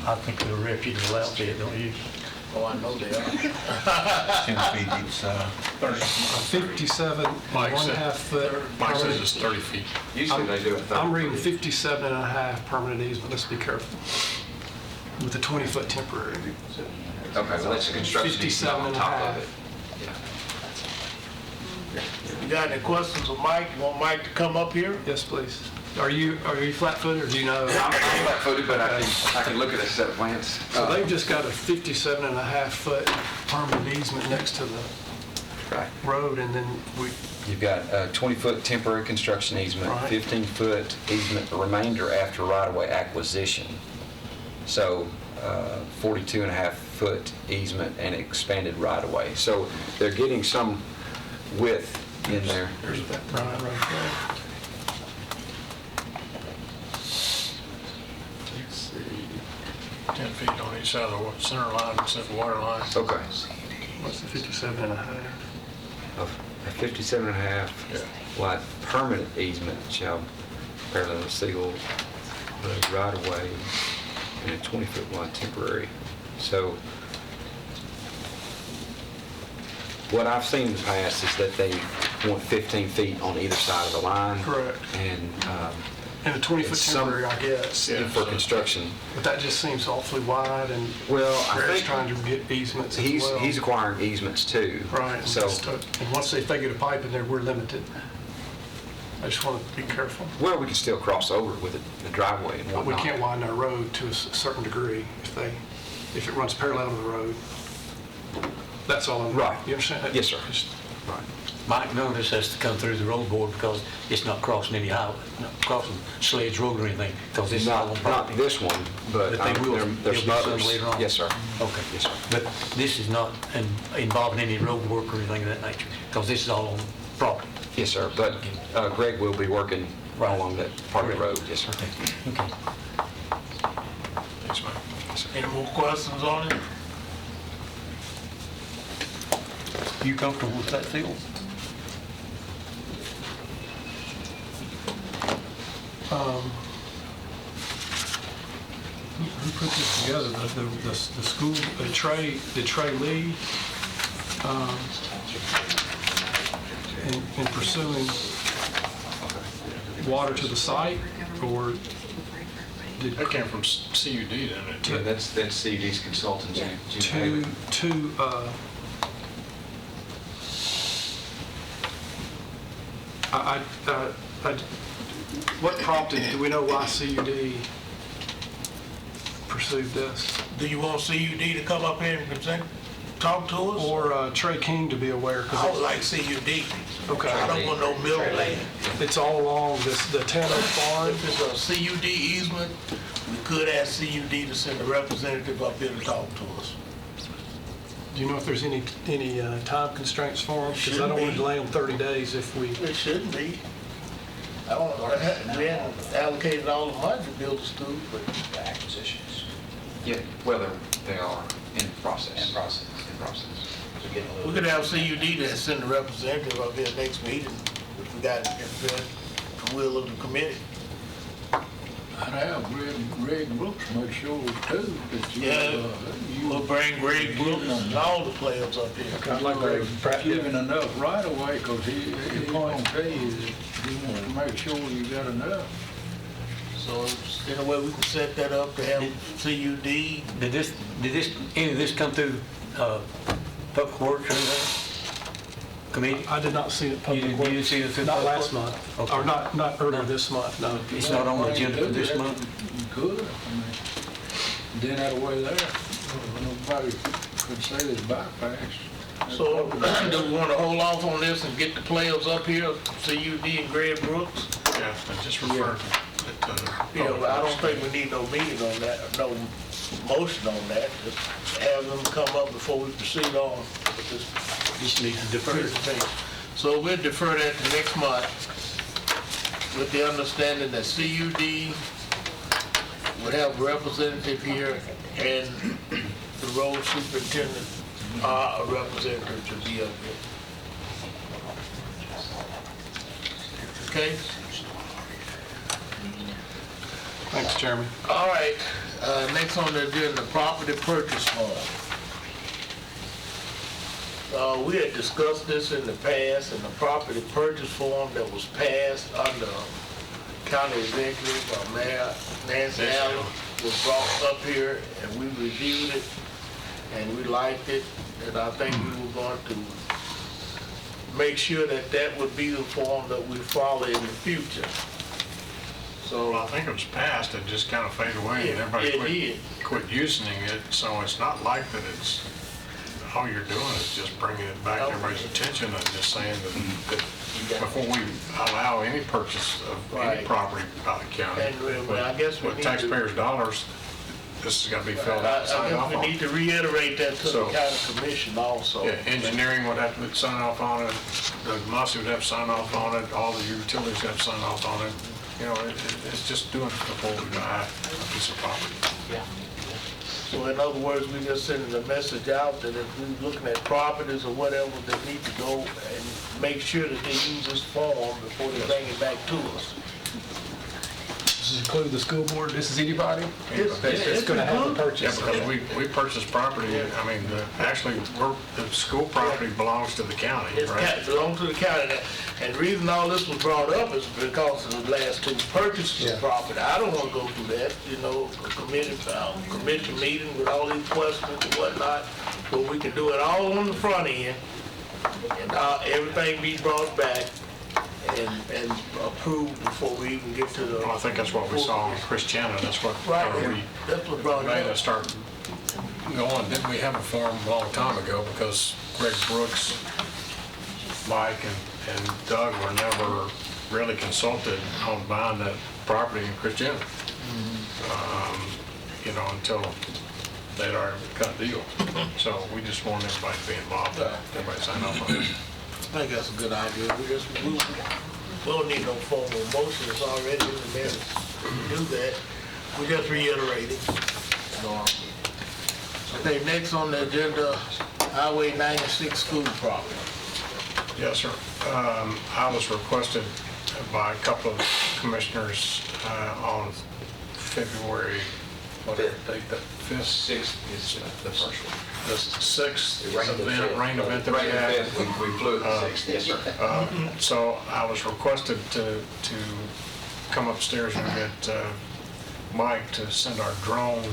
I think they're a reputable outfit, don't you? Oh, I know they are. 10 feet each side. A 57 and Mike one said- half foot. Mike says permanent- it's 30 feet. Usually they do it. I'm reading 57 and a half permanent easement, let's be careful. With a 20-foot temporary. Okay, well, that's a construction easement 57 on and a top half. of it. You got any questions of Mike? You want Mike to come up here? Yes, please. Are you flat-footed, or do you know? I'm flat-footed, but I can look at a set of plans. So they've just got a 57 and a half foot permanent easement next to the Right. road, and then we, You've got a 20-foot temporary construction easement, Right. 15-foot easement remainder after right-of-way acquisition. So 42 and a half foot easement and expanded right-of-way. So they're getting some width in there. there's that right there. 10 feet on each side of the center line except for water line. Okay. What's the 57 and a half? A 57 and a half wide permanent easement shall parallel seal the right-of-way and a 20-foot wide temporary. So what I've seen in the past is that they want 15 feet on either side of the line. Correct. And And a 20-foot Some- temporary, I guess. for construction. But that just seems awfully wide, and Well, I Greg's think trying to get easements as he's well. acquiring easements too. Right, So, and once if they get a pipe in there, we're limited. I just want to be careful. well, we can still cross over with the driveway and But we whatnot. can't widen our road to a certain degree if it runs parallel to the road. That's all I'm. Right. You understand that? Yes, sir. Just- Right. Mike Notice has to come through the road board because it's not crossing any highway, not crossing Sledge Road or anything, because this is all on Not property. this one, but But they will, there's there'll be some others. later on. Yes, sir. Okay. Yes, sir. But this is not involving any road work or anything of that nature, because this is all on property. Yes, sir. But Greg will be working Right. along that part of the road. Yes, sir. Okay. Thanks, Mike. Any more questions on it? You comfortable with that, Phil? Who put this together? The school, Trey Lee, in pursuing water to the site, or did That came from CUD, didn't it? Yeah, that's CUD's consultant, Jim two, what prompted, do we know why CUD pursued this? Do you want CUD to come up here and present? talk to us? or Trey King to be aware, I would because like CUD. Okay. I don't want no middle land. it's all along the Tanner Farm. If it's a CUD easement, we could ask CUD to send a representative up here to talk to us. Do you know if there's any time constraints for them? Because I don't want Shouldn't to be. delay them 30 days if we, It shouldn't be. I don't, we haven't allocated all the money to build a school, but The acquisitions. Yeah, whether they are in process. In process. So getting a we little. could have CUD to send a representative up here next meeting if we got the will of the committee. I'd have Greg Brooks make sure too that you. Yeah, we'll bring Greg Brooks and all the players up here. I'd like Greg Pratt. Giving enough right away, cause he's gonna tell you that he wants to make sure you got enough. So, in a way, we can set that up to have CUD. Did any of this come through Public Works or anything? Committee? I did not see it You public. didn't- you didn't see it through Not public last works? month, Okay. or not earlier this month, no. It's not on the agenda for this month? You could, I mean, then that way there, nobody could say it's bypassed. So, do we want to hold off on this and get the players up here, CUD and Greg Brooks? Yeah, and just refer to it. Yeah, but I don't think we need no meeting on that, no motion on that. Just have them come up before we proceed on with this Just need to defer it. presentation. So we'll defer that to next month with the understanding that CUD would have a representative here and the road superintendent a representative to be up here. Okay? Thanks, Chairman. All right, next on the agenda, property purchase form. We had discussed this in the past, and the property purchase form that was passed under County Executive, Mayor Nancy Allen, was brought up here, and we reviewed it, and we liked it, and I think we were going to make sure that that would be the form that we follow in the future. Well, I think it was passed, it just kind of faded away, and everybody It did. quit using it, so it's not like that it's, all you're doing is just bringing it back to everybody's attention and just saying that before we allow any purchase of any Right. property by the county, And I guess we with need to- taxpayers' dollars, this has got to be filled out and I signed off guess we on. need to reiterate that to the So- county commission also. Yeah, engineering would have to sign off on it, the Mossy would have to sign off on it, all the utilities have to sign off on it. You know, it's just doing it before we buy a piece of property. So in other words, we just sending a message out that if we're looking at properties or whatever, they need to go and make sure that they use this form before they bring it back to us. Does this include the school board? This is anybody? It's It's going to have a Yeah, purchase. because we purchased property, I mean, actually, the school property belongs to the county, It right? belongs to the county. And the reason all this was brought up is because of the last two purchases of property. I don't want to go through that, a committee meeting with all these questions and whatnot, but we can do it all on the front end, and everything be brought back and approved before we even get to the... Well, I think that's what we saw in Christiana, that's what Right, we that's what brought made it us up. start going. Didn't we have a form a long time ago because Greg Brooks, Mike, and Doug were never really consulted on buying that property in Christiana? Until they'd already cut a deal. So we just want everybody to be involved, everybody sign off on it. I think that's a good idea. We don't need no formal motion, it's already in the minutes to do that. We just reiterate it. Okay, next on the agenda, Highway 96 school property. Yes, sir. I was requested by a couple of commissioners on February, whatever date, the 5th? 6th is the first one. The 6th It rained the event, 5th. rain event that we Rained the had. 5th, we flew at the 6th, yes, sir. So I was requested to come upstairs and get Mike to send our drone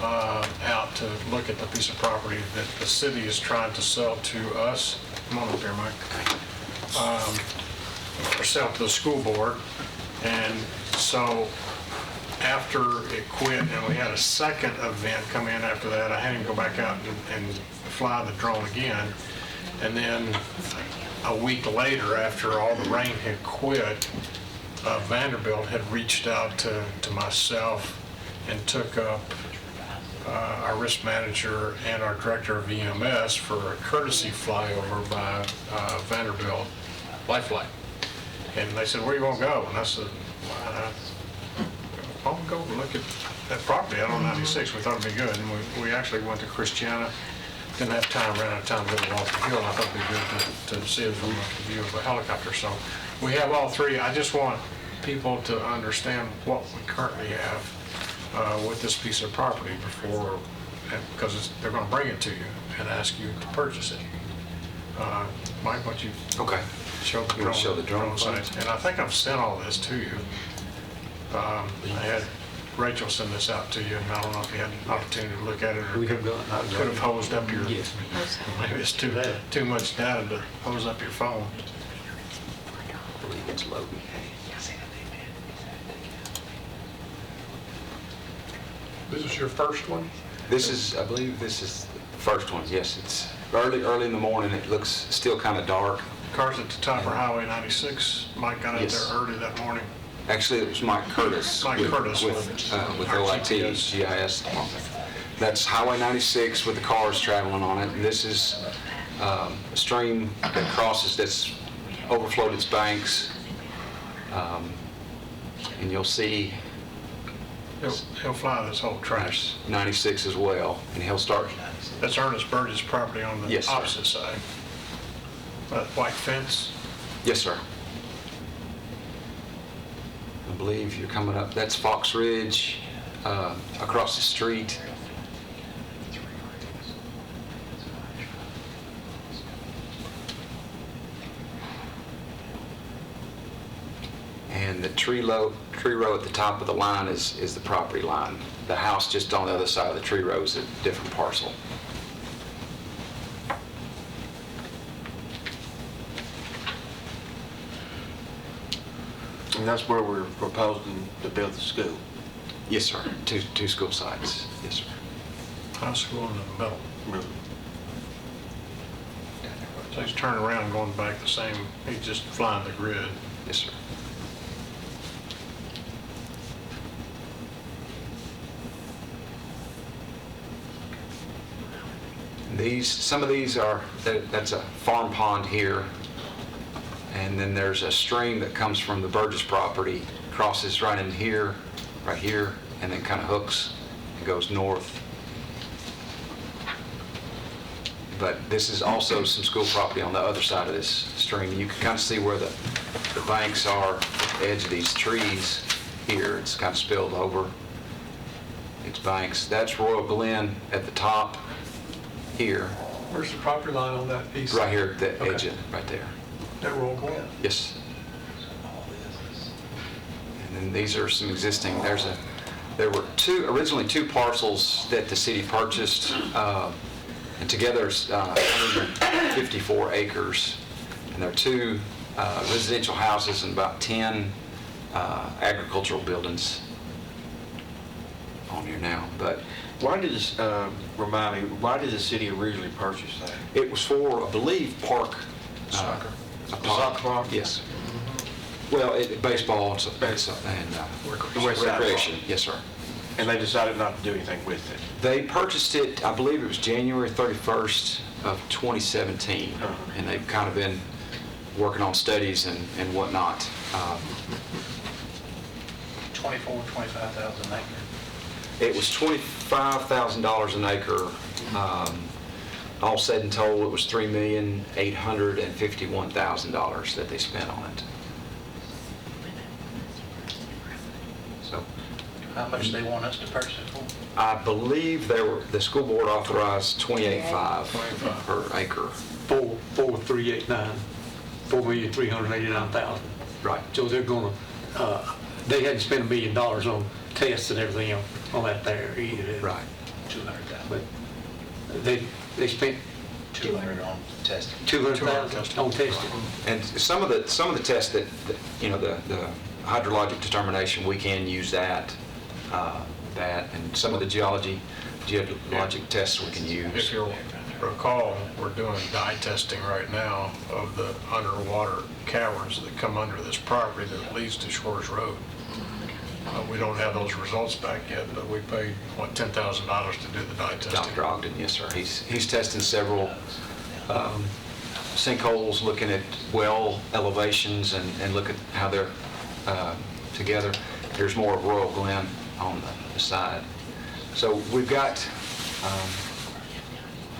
out to look at the piece of property that the city is trying to sell to us. Come on up here, Mike. Or sell to the school board. And so after it quit and we had a second event come in after that, I had him go back out and fly the drone again. And then a week later, after all the rain had quit, Vanderbilt had reached out to myself and took up our risk manager and our director of EMS for a courtesy flyover by Vanderbilt Life Flight. And they said, "Where you want to go?" And I said, "I want to go look at that property out on 96. We thought it'd be good. And we actually went to Christiana. Didn't have time, ran out of time to go to Walker Hill. And I thought it'd be good to see it from a view of a helicopter. So we have all three. I just want people to understand what we currently have with this piece of property before, because they're going to bring it to you and ask you to purchase it. Mike, why don't you Okay. show the You wanna show the drone sites? And I think I've sent all this to you. I had Rachel send this out to you, and I don't know if you had an opportunity to look at it, or We have got, could have hosed up your, yes. maybe it's too much data to hose up your phone. I believe it's loading. This is your first one? I believe this is the first one, yes. It's early in the morning. It looks still kind of dark. Cars at the top of Highway 96. Mike got out Yes. there early that morning. Actually, it was Mike Curtis. Mike Curtis with our OIT's GIS department. That's Highway 96 with the cars traveling on it. And this is a stream that crosses, that's overflowed its banks. And you'll see He'll fly this whole track. there's 96 as well, and he'll start. That's Ernest Burgess' property on the Yes, sir. opposite side. That white fence. Yes, sir. I believe you're coming up, that's Fox Ridge, across the street. And the tree row at the top of the line is the property line. The house just on the other side of the tree row is a different parcel. And that's where we're proposing to build the school. Yes, sir. Two school sites. Yes, sir. High school in the middle. So he's turning around and going back the same, he's just flying the grid. Yes, sir. Some of these are, that's a farm pond here, and then there's a stream that comes from the Burgess property, crosses right in here, and then kind of hooks and goes north. But this is also some school property on the other side of this stream. You can kind of see where the banks are, the edge of these trees here. It's kind of spilled over its banks. That's Royal Glen at the top here. Where's the property line on that piece? Right here at the Okay. edge of it, right there. That roll Glen? Yes. And then these are some existing, there were originally two parcels that the city purchased, and together it's 154 acres. And there are two residential houses and about 10 agricultural buildings on here now. But Why did this, remind me, why did the city originally purchase that? it was for, I believe, park. Soccer. A park. Soccer park? Yes. Well, baseball and recreation. Yes, sir. And they decided not to do anything with it? They purchased it, I believe it was January 31st of 2017, and they've kind of been working on studies and whatnot. 25,000 an acre. It was $25,000 an acre. All said and told, it was $3,851,000 that they spent on it. So How much they want us to purchase it for? I believe the school board authorized $28.5 per acre. 4,389, 4,389,000. Right. So they're gonna, they hadn't spent $1 million on tests and everything on that there either. Right. 200,000. But they spent 200 on testing. 200,000 on testing. And some of the tests that the hydrologic determination, we can use that, and some of the geologic tests we can use. If you're recall, we're doing dye testing right now of the underwater caverns that come under this property that leads to Shores Road. We don't have those results back yet, but we paid, what, $10,000 to do the dye testing? Dr. Ogden, yes, sir. He's testing several sinkholes, looking at well elevations and look at how they're together. There's more of Royal Glen on the side. So we've got,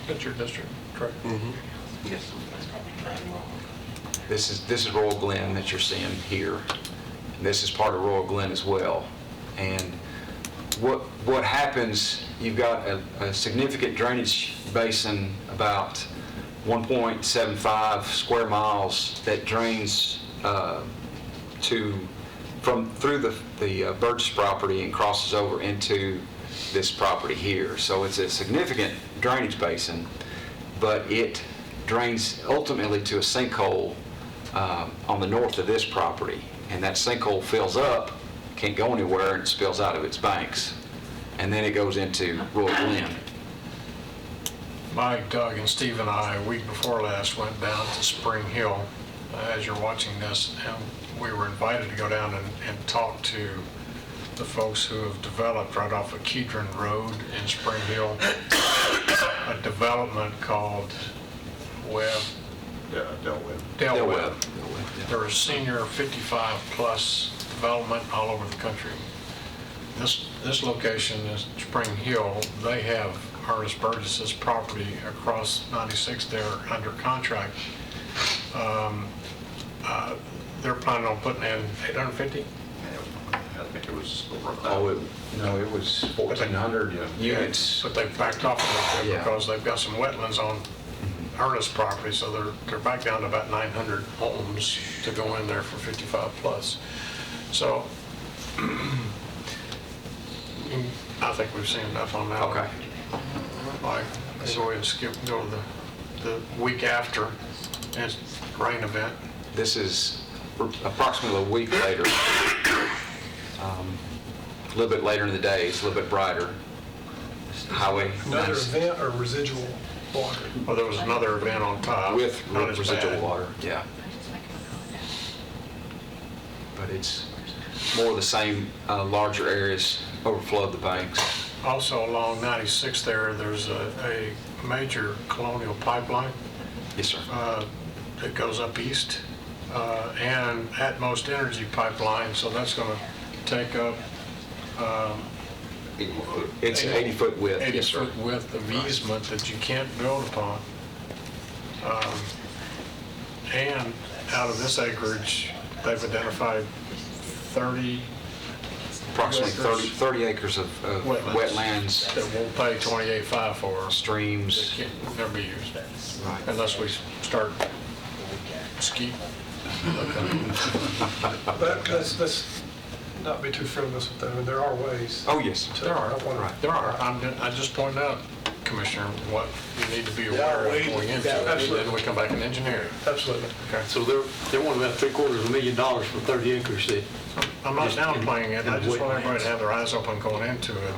That's your district, correct? yes. This is Royal Glen that you're seeing here. This is part of Royal Glen as well. And what happens, you've got a significant drainage basin, about 1.75 square miles, that drains through the Burgess property and crosses over into this property here. So it's a significant drainage basin, but it drains ultimately to a sinkhole on the north of this property. And that sinkhole fills up, can't go anywhere, and it spills out of its banks. And then it goes into Royal Glen. Mike, Doug, and Steve and I, a week before last, went down to Spring Hill, as you're watching this, and we were invited to go down and talk to the folks who have developed right off of Kedron Road in Spring Hill, a development called Del Webb. They're a senior 55-plus development all over the country. This location is Spring Hill. They have Ernest Burgess's property across 96 there under contract. They're planning on putting in 850? I think it was over It was 1,400 units. But they've backed off a little bit Yeah. because they've got some wetlands on Ernest property, so they're back down to about 900 homes to go in there for 55 plus. So I think we've seen enough on that. Okay. Like, let's go ahead and go to the week after, and it's rain event. This is approximately a week later. A little bit later in the day, it's a little bit brighter. Highway. Another 90 event or residual water? Well, there was another event on top. with not as residual bad. water, yeah. But it's more of the same, larger areas overflowed the banks. Also along 96 there's a major Colonial pipeline Yes, sir. that goes up east, and Atmos Energy pipeline, so that's going to take up It's 80-foot width. 80 Yes, sir. foot width of easement that you can't build upon. And out of this acreage, they've identified 30 Approximately acres 30 acres of wetlands, that we'll pay $28,500 for. That streams. can't never be used Right. unless we start ski. Let's not be too frivolous with them. There are ways. Oh, yes. There are, Right. there are. I just pointed out, Commissioner, what you need to be There are aware of ways going to- into yeah, it, and absolutely. then we come back and engineer it. Absolutely. Okay. So they want about $750,000 for 30 acres that I'm not Just in- downplaying it, I in just want wetlands. everybody to have their eyes open going into it.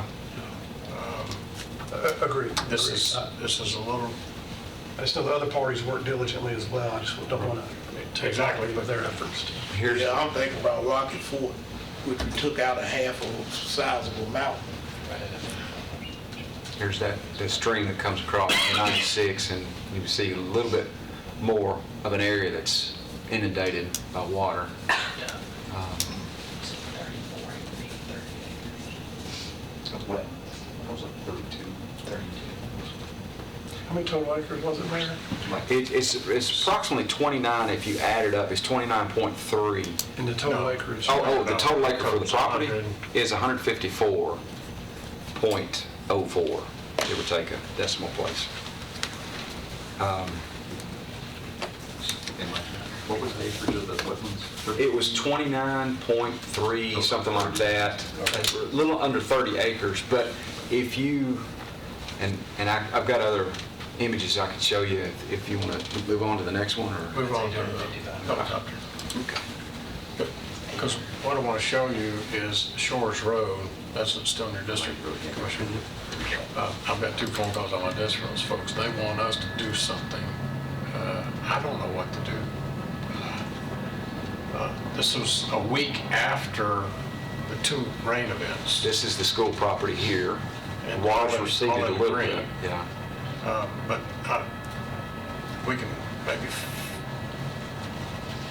Agreed. This Agreed. is a little, I just know the other parties work diligently as well. I just don't want to take Exactly. of their efforts. Here's, Yeah, I'm thinking about Rocky Ford, which we took out a half of a sizable mountain. here's the stream that comes across 96, and you can see a little bit more of an area that's inundated by water. What was it, 32? How many total acres was it there? It's approximately 29, if you add it up, it's 29.3. In the total No. acreage? Oh, the total acre for the It's property 100. is 154.04, give or take a decimal place. What was the acreage of the wetlands? It was 29.3, something like that, a little under 30 acres, but if you, and I've got other images I can show you if you want to move on to the next one, or? move on to the helicopter. Okay. Because what I want to show you is Shores Road. That's still in your district, Commissioner. I've got 2 phone calls on my desk from those folks. They want us to do something. I don't know what to do. This was a week after the 2 rain events. This is the school property here, and And water's all in- receded all a in little green. bit. Yeah. But we can maybe,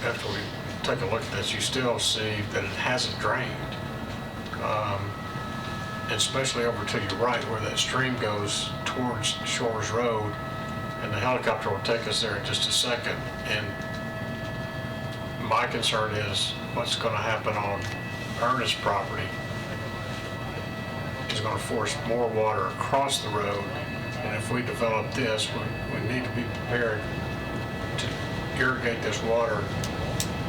after we take a look at this, you still see that it hasn't drained. Especially over to your right where that stream goes towards Shores Road, and the helicopter will take us there in just a second. And my concern is what's going to happen on Ernest's property is going to force more water across the road. And if we develop this, we need to be prepared to irrigate this water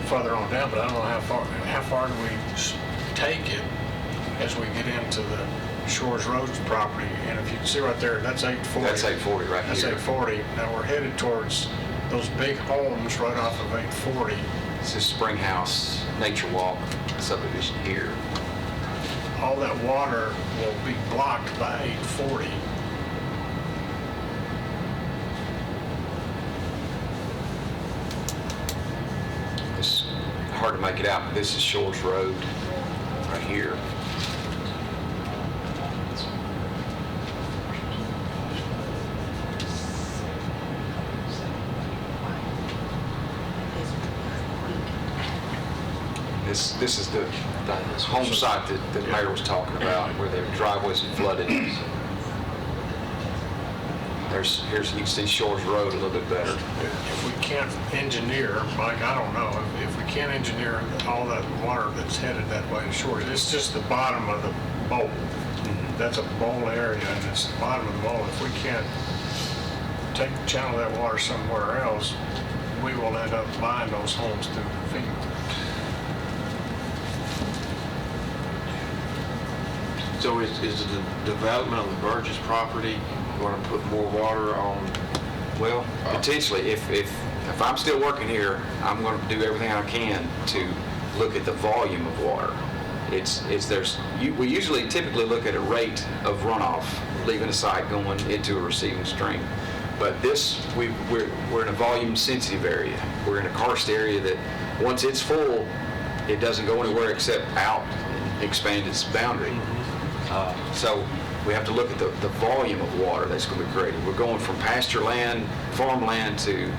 further on down, but I don't know how far do we take it as we get into the Shores Road property. And if you can see right there, that's 840. That's 840 right That's here. 840. Now we're headed towards those big homes right off of 840. This is Springhouse Nature Walk subdivision here. All that water will be blocked by 840. It's hard to make it out, but this is Shores Road right here. This is the home site that the mayor was talking about, where their driveways had flooded. Here's you can see Shores Road a little bit better. If we can't engineer, Mike, I don't know, if we can't engineer all that water that's headed that way to Shores, it's just the bottom of the bowl. That's a bowl area, and it's the bottom of the bowl. If we can't channel that water somewhere else, we will end up buying those homes through FEMA. So is the development of the Burgess property going to put more water on? Well, potentially, if I'm still working here, I'm going to do everything I can to look at the volume of water. We usually typically look at a rate of runoff, leaving a site going into a receiving stream. But we're in a volume sensitive area. We're in a karst area that once it's full, it doesn't go anywhere except out and expand its boundary. So we have to look at the volume of water that's going to be created. We're going from pasture land, farmland to,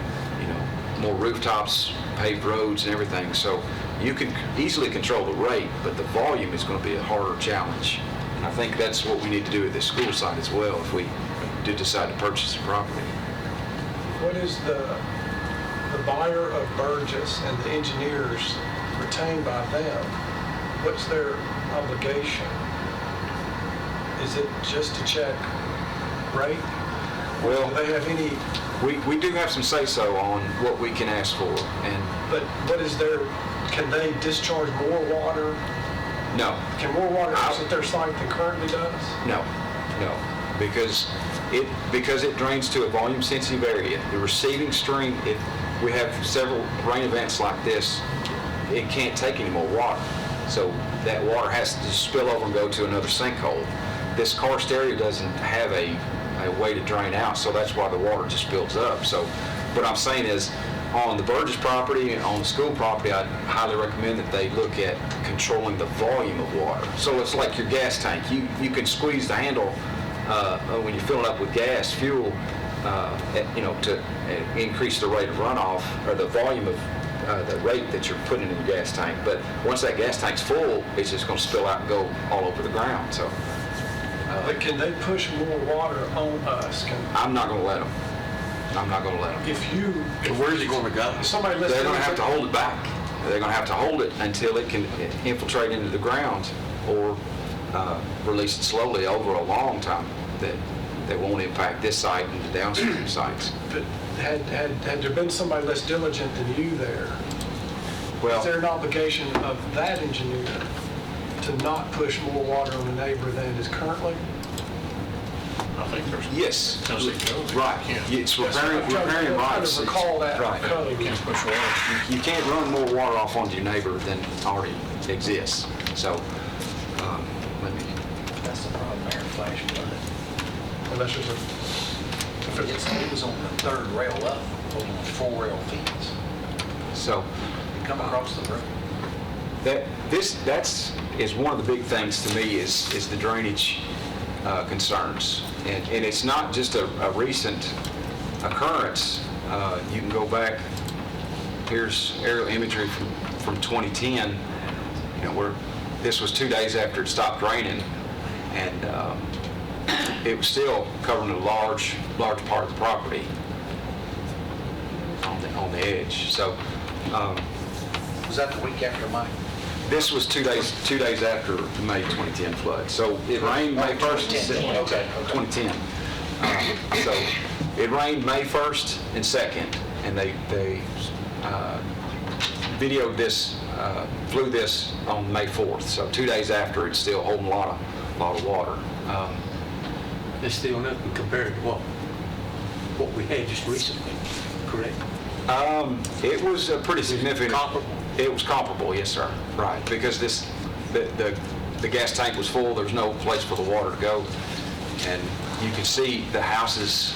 more rooftops, paved roads and everything. So you can easily control the rate, but the volume is going to be a harder challenge. And I think that's what we need to do at this school site as well if we do decide to purchase the property. What is the buyer of Burgess and the engineers retained by them? What's their obligation? Is it just to check rate? Well, Do they have any, we do have some say-so on what we can ask for, but what is can they discharge more water? no. Can more water exit their site than currently does? No, because it drains to a volume-sensitive area. The receiving stream, if we have several rain events like this, it can't take any more water. So that water has to spill over and go to another sinkhole. This karst area doesn't have a way to drain out, so that's why the water just builds up. So what I'm saying is, on the Burgess property and on the school property, I'd highly recommend that they look at controlling the volume of water. So it's like your gas tank. You can squeeze the handle when you fill it up with gas, fuel, to increase the rate of runoff or the volume of the rate that you're putting in your gas tank. But once that gas tank's full, it's just going to spill out and go all over the ground. So But can they push more water on us? I'm not going to let them. I'm not going to let them. So where's it going to go? Somebody lets They're going to them- have to hold it back. They're going to have to hold it until it can infiltrate into the ground or release it slowly over a long time that won't impact this site and the downstream sites. But had there been somebody less diligent than you there, is there Well, an obligation of that engineer to not push more water on a neighbor than it is currently? I think there's. Yes. Tennessee code. Right. It's riparian rights. I'm trying to recall that Right. code. You can't push water. You can't run more water off onto your neighbor than already exists. So, let me, That's the problem there, flash flood. Unless there's a, It was on the third rail up, on 4 rail fence. so Come across the road. that's one of the big things to me is the drainage concerns. And it's not just a recent occurrence. You can go back, here's aerial imagery from 2010, where this was 2 days after it stopped raining, and it was still covering a large part of the property on the edge. So Was that the week after Mike? this was 2 days after the May 2010 flood. So it rained May 1st. 2010. Okay. 2010. So it rained May 1st and 2nd, and they videoed this, flew this on May 4th. So 2 days after, it's still holding a lot of water. It's still nothing compared to what we had just recently, correct? It was a pretty significant. Comparable? It was comparable, yes, sir. Right, because the gas tank was full. There was no place for the water to go, and you could see the houses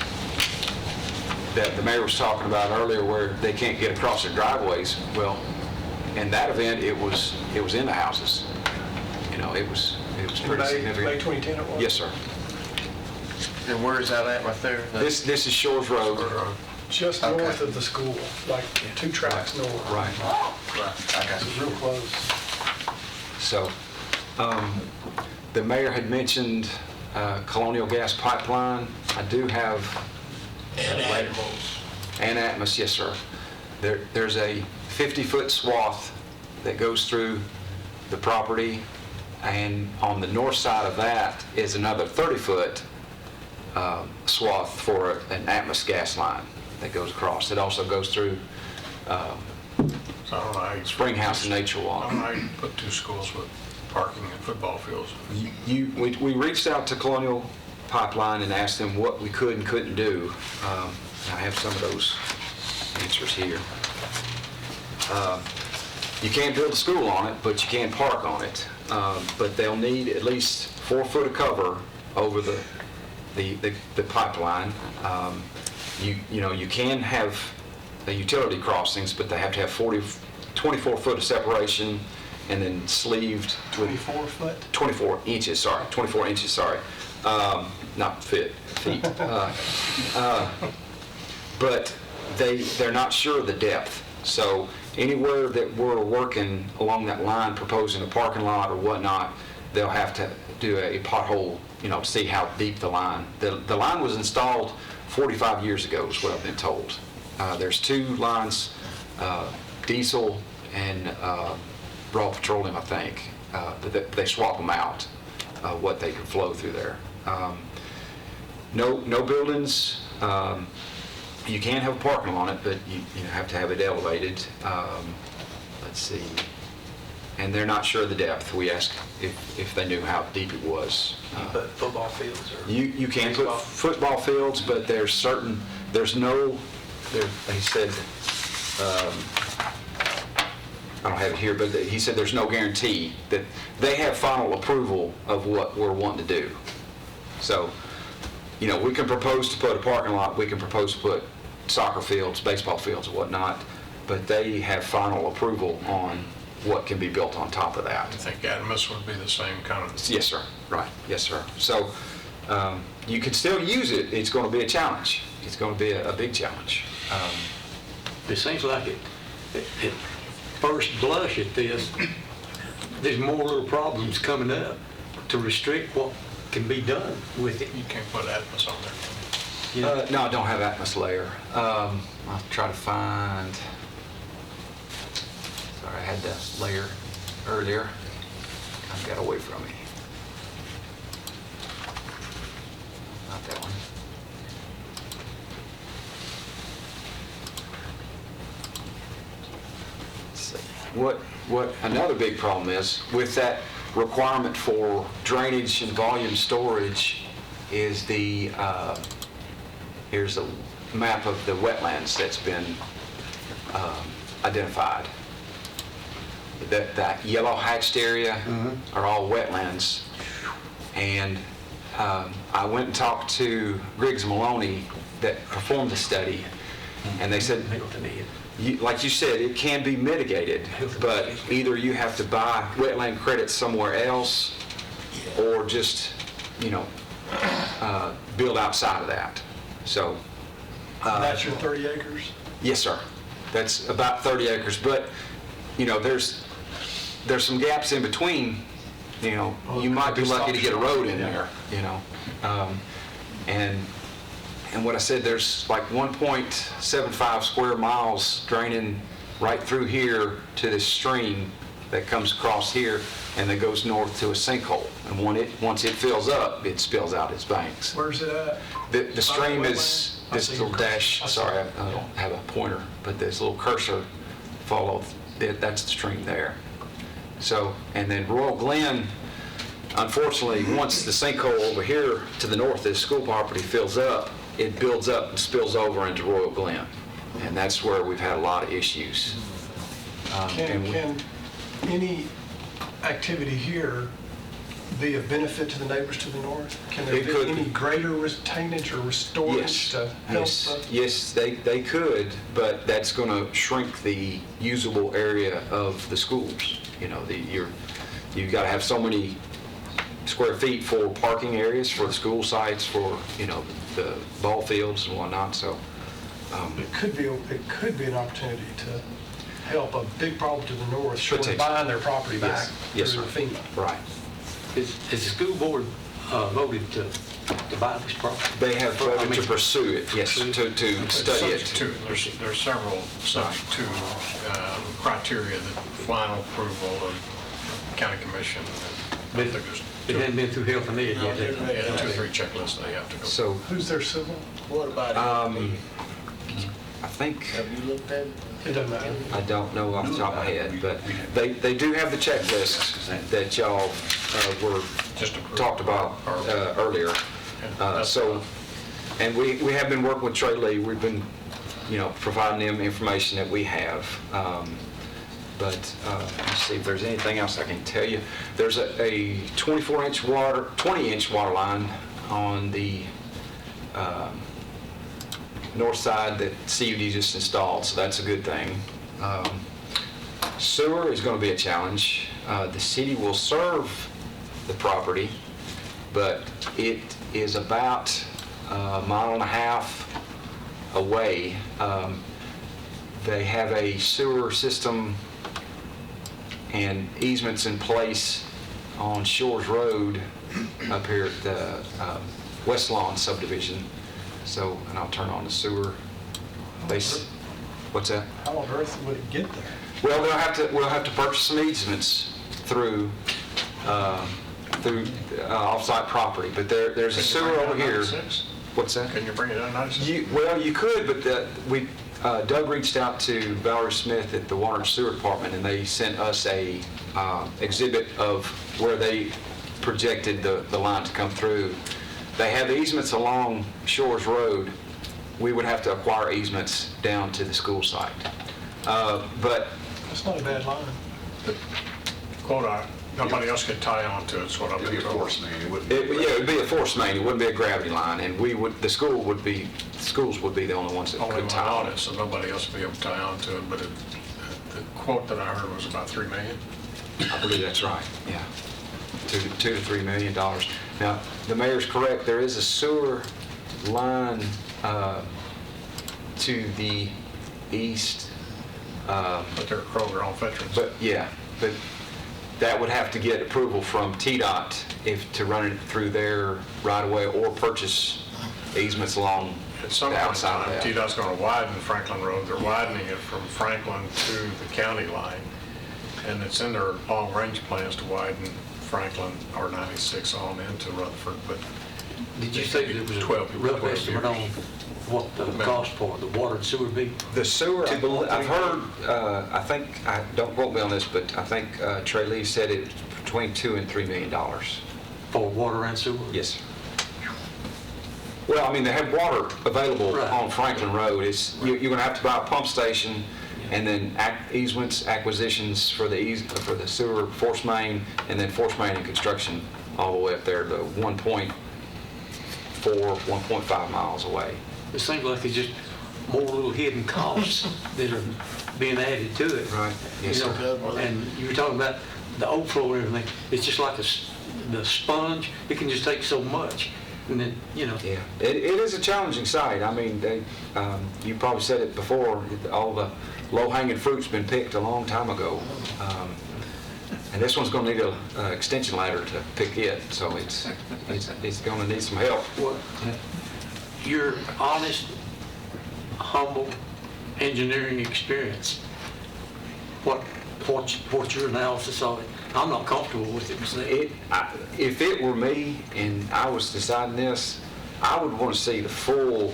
that the mayor was talking about earlier, where they can't get across their driveways. Well, in that event, it was in the houses. It was pretty significant. May 2010 it was? Yes, sir. And where is that at right there? This is Shores Road. Just Okay. north of the school, like 2 tracks north. Right. I got It's you. real close. So, the mayor had mentioned Colonial Gas Pipeline. I do have... And animals. And Atmos, yes, sir. There's a 50-foot swath that goes through the property, and on the north side of that is another 30-foot swath for an Atmos gas line that goes across. It also goes through So I don't know how you. Springhouse and Nature I Walk. don't know how you put 2 schools with parking and football fields. We reached out to Colonial Pipeline and asked them what we could and couldn't do. I have some of those answers here. You can't build a school on it, but you can park on it. But they'll need at least 4 foot of cover over the pipeline. You can have the utility crossings, but they have to have 24 foot of separation, and then sleeved with 24 foot? 24 inches, sorry. Not feet. But they're not sure of the depth. So anywhere that we're working along that line, proposing a parking lot or whatnot, they'll have to do a pothole, to see how deep the line. The line was installed 45 years ago, is what I've been told. There's 2 lines, diesel and raw petroleum, I think. But they swap them out, what they can flow through there. No buildings. You can have a parking on it, but you have to have it elevated. Let's see. And they're not sure of the depth. We asked if they knew how deep it was. You put football fields or? You can put baseball? football fields, but they said, I don't have it here, but he said there's no guarantee that they have final approval of what we're wanting to do. So, we can propose to put a parking lot, we can propose to put soccer fields, baseball fields, and whatnot, but they have final approval on what can be built on top of that. I think Atmos would be the same kind of. Yes, sir. Right. Yes, sir. So you can still use it. It's going to be a challenge. It's going to be a big challenge. It seems like at first blush at this, there's more little problems coming up to restrict what can be done with it. You can't put Atmos on there. No, I don't have Atmos layer. I'll try to find. Sorry, I had the layer earlier. I got away from me. Not that one. Let's see. What another big problem is with that requirement for drainage and volume storage, is here's a map of the wetlands that's been identified. That yellow hatched area are all wetlands. And I went and talked to Griggs Maloney that performed the study, and they said, like you said, it can be mitigated, but either you have to buy wetland credits somewhere else or just, build outside of that. So. That's your 30 acres? Yes, sir. That's about 30 acres, but, there's some gaps in between. You might be lucky to get a road in there, and what I said, there's like 1.75 square miles draining right through here to this stream that comes across here and that goes north to a sinkhole. And once it fills up, it spills out its banks. Where's it at? The stream is this little dash. Sorry, I don't have a pointer, but this little cursor follow it. That's the stream there. So, and then Royal Glen, unfortunately, once the sinkhole over here to the north of the school property fills up, it builds up and spills over into Royal Glen. And that's where we've had a lot of issues. Can any activity here be of benefit to the neighbors to the north? Can there It could be any be. greater retainage or storage to help? Yes, they could, but that's going to shrink the usable area of the schools. You've got to have so many square feet for parking areas for the school sites, for the ball fields and whatnot. So It could be an opportunity to help a big problem to the north, short of Potentially. buying their property back Yes, through sir. FEMA. Right. Is the school board voted to buy this property? They have voted to pursue it. Yes, to study it. Subject to, there's several subject to criteria, the final approval of county commission. I think there's It hadn't been through health and ed yet. has it? yeah, 2 or 3 checklists they have to go through. So Who's their civil? What about it? I think, Have you looked at it? It doesn't matter. I don't know off the top of my head, but they do have the checklist that y'all were Just approved. talked about earlier. And we have been working with Trey Lee. We've been, providing them information that we have. But let's see if there's anything else I can tell you. There's a 20-inch water line on the north side that CUD just installed, so that's a good thing. Sewer is going to be a challenge. The city will serve the property, but it is about a mile and a half away. They have a sewer system and easements in place on Shores Road up here at the West Lawn subdivision. So, and I'll turn on the sewer. What's that? How on earth would it get there? Well, we'll have to purchase some easements through off-site property, but there's a sewer over here. What's that? Can you bring it down 96? You could, but Doug reached out to Valerie Smith at the Water and Sewer Department, and they sent us a exhibit of where they projected the line to come through. They have easements along Shores Road. We would have to acquire easements down to the school site. But That's not a bad line. Quote, nobody else could tie on to it, is what I've been told. it'd be a force main. It wouldn't be a gravity line, and the schools would be the only ones that Only could one tie on on it, so nobody else would be able to tie on to it, but the quote that I heard was about $3 million. I believe that's right, yeah. $2 to $3 million. Now, the mayor's correct, there is a sewer line to the east. But they're Kroger on Veterans. But that would have to get approval from TDOT to run it through their right-of-way or purchase easements along At some the point in outside time, of that. TDOT's going to widen Franklin Road. They're widening it from Franklin to the county line. And it's in their long-range plans to widen Franklin or 96 on into Rutherford, but Did you say there was a 12 rough estimate on years. what the cost for the water and sewer be? The sewer, I've heard, don't quote me on this, but I think Trey Lee said it's between $2 and $3 million. For water and sewer? Yes. Well, I mean, they have water available Right. on Franklin Road. You're going to have to buy a pump station and then easements, acquisitions for the sewer force main, and then force main and construction all the way up there to 1.4, 1.5 miles away. It seems like it's just more little hidden costs that are being added to it. Right. Yes, You know, sir. and you were talking about the overflow and everything. It's just like the sponge. It can just take so much. And then, you know. Yeah, it is a challenging site. I mean, you probably said it before, all the low-hanging fruit's been picked a long time ago. And this one's gonna need an extension ladder to pick it, so it's gonna need some help. What, your honest, humble engineering experience, what's your analysis of it? I'm not comfortable with it. If it were me and I was deciding this, I would want to see the full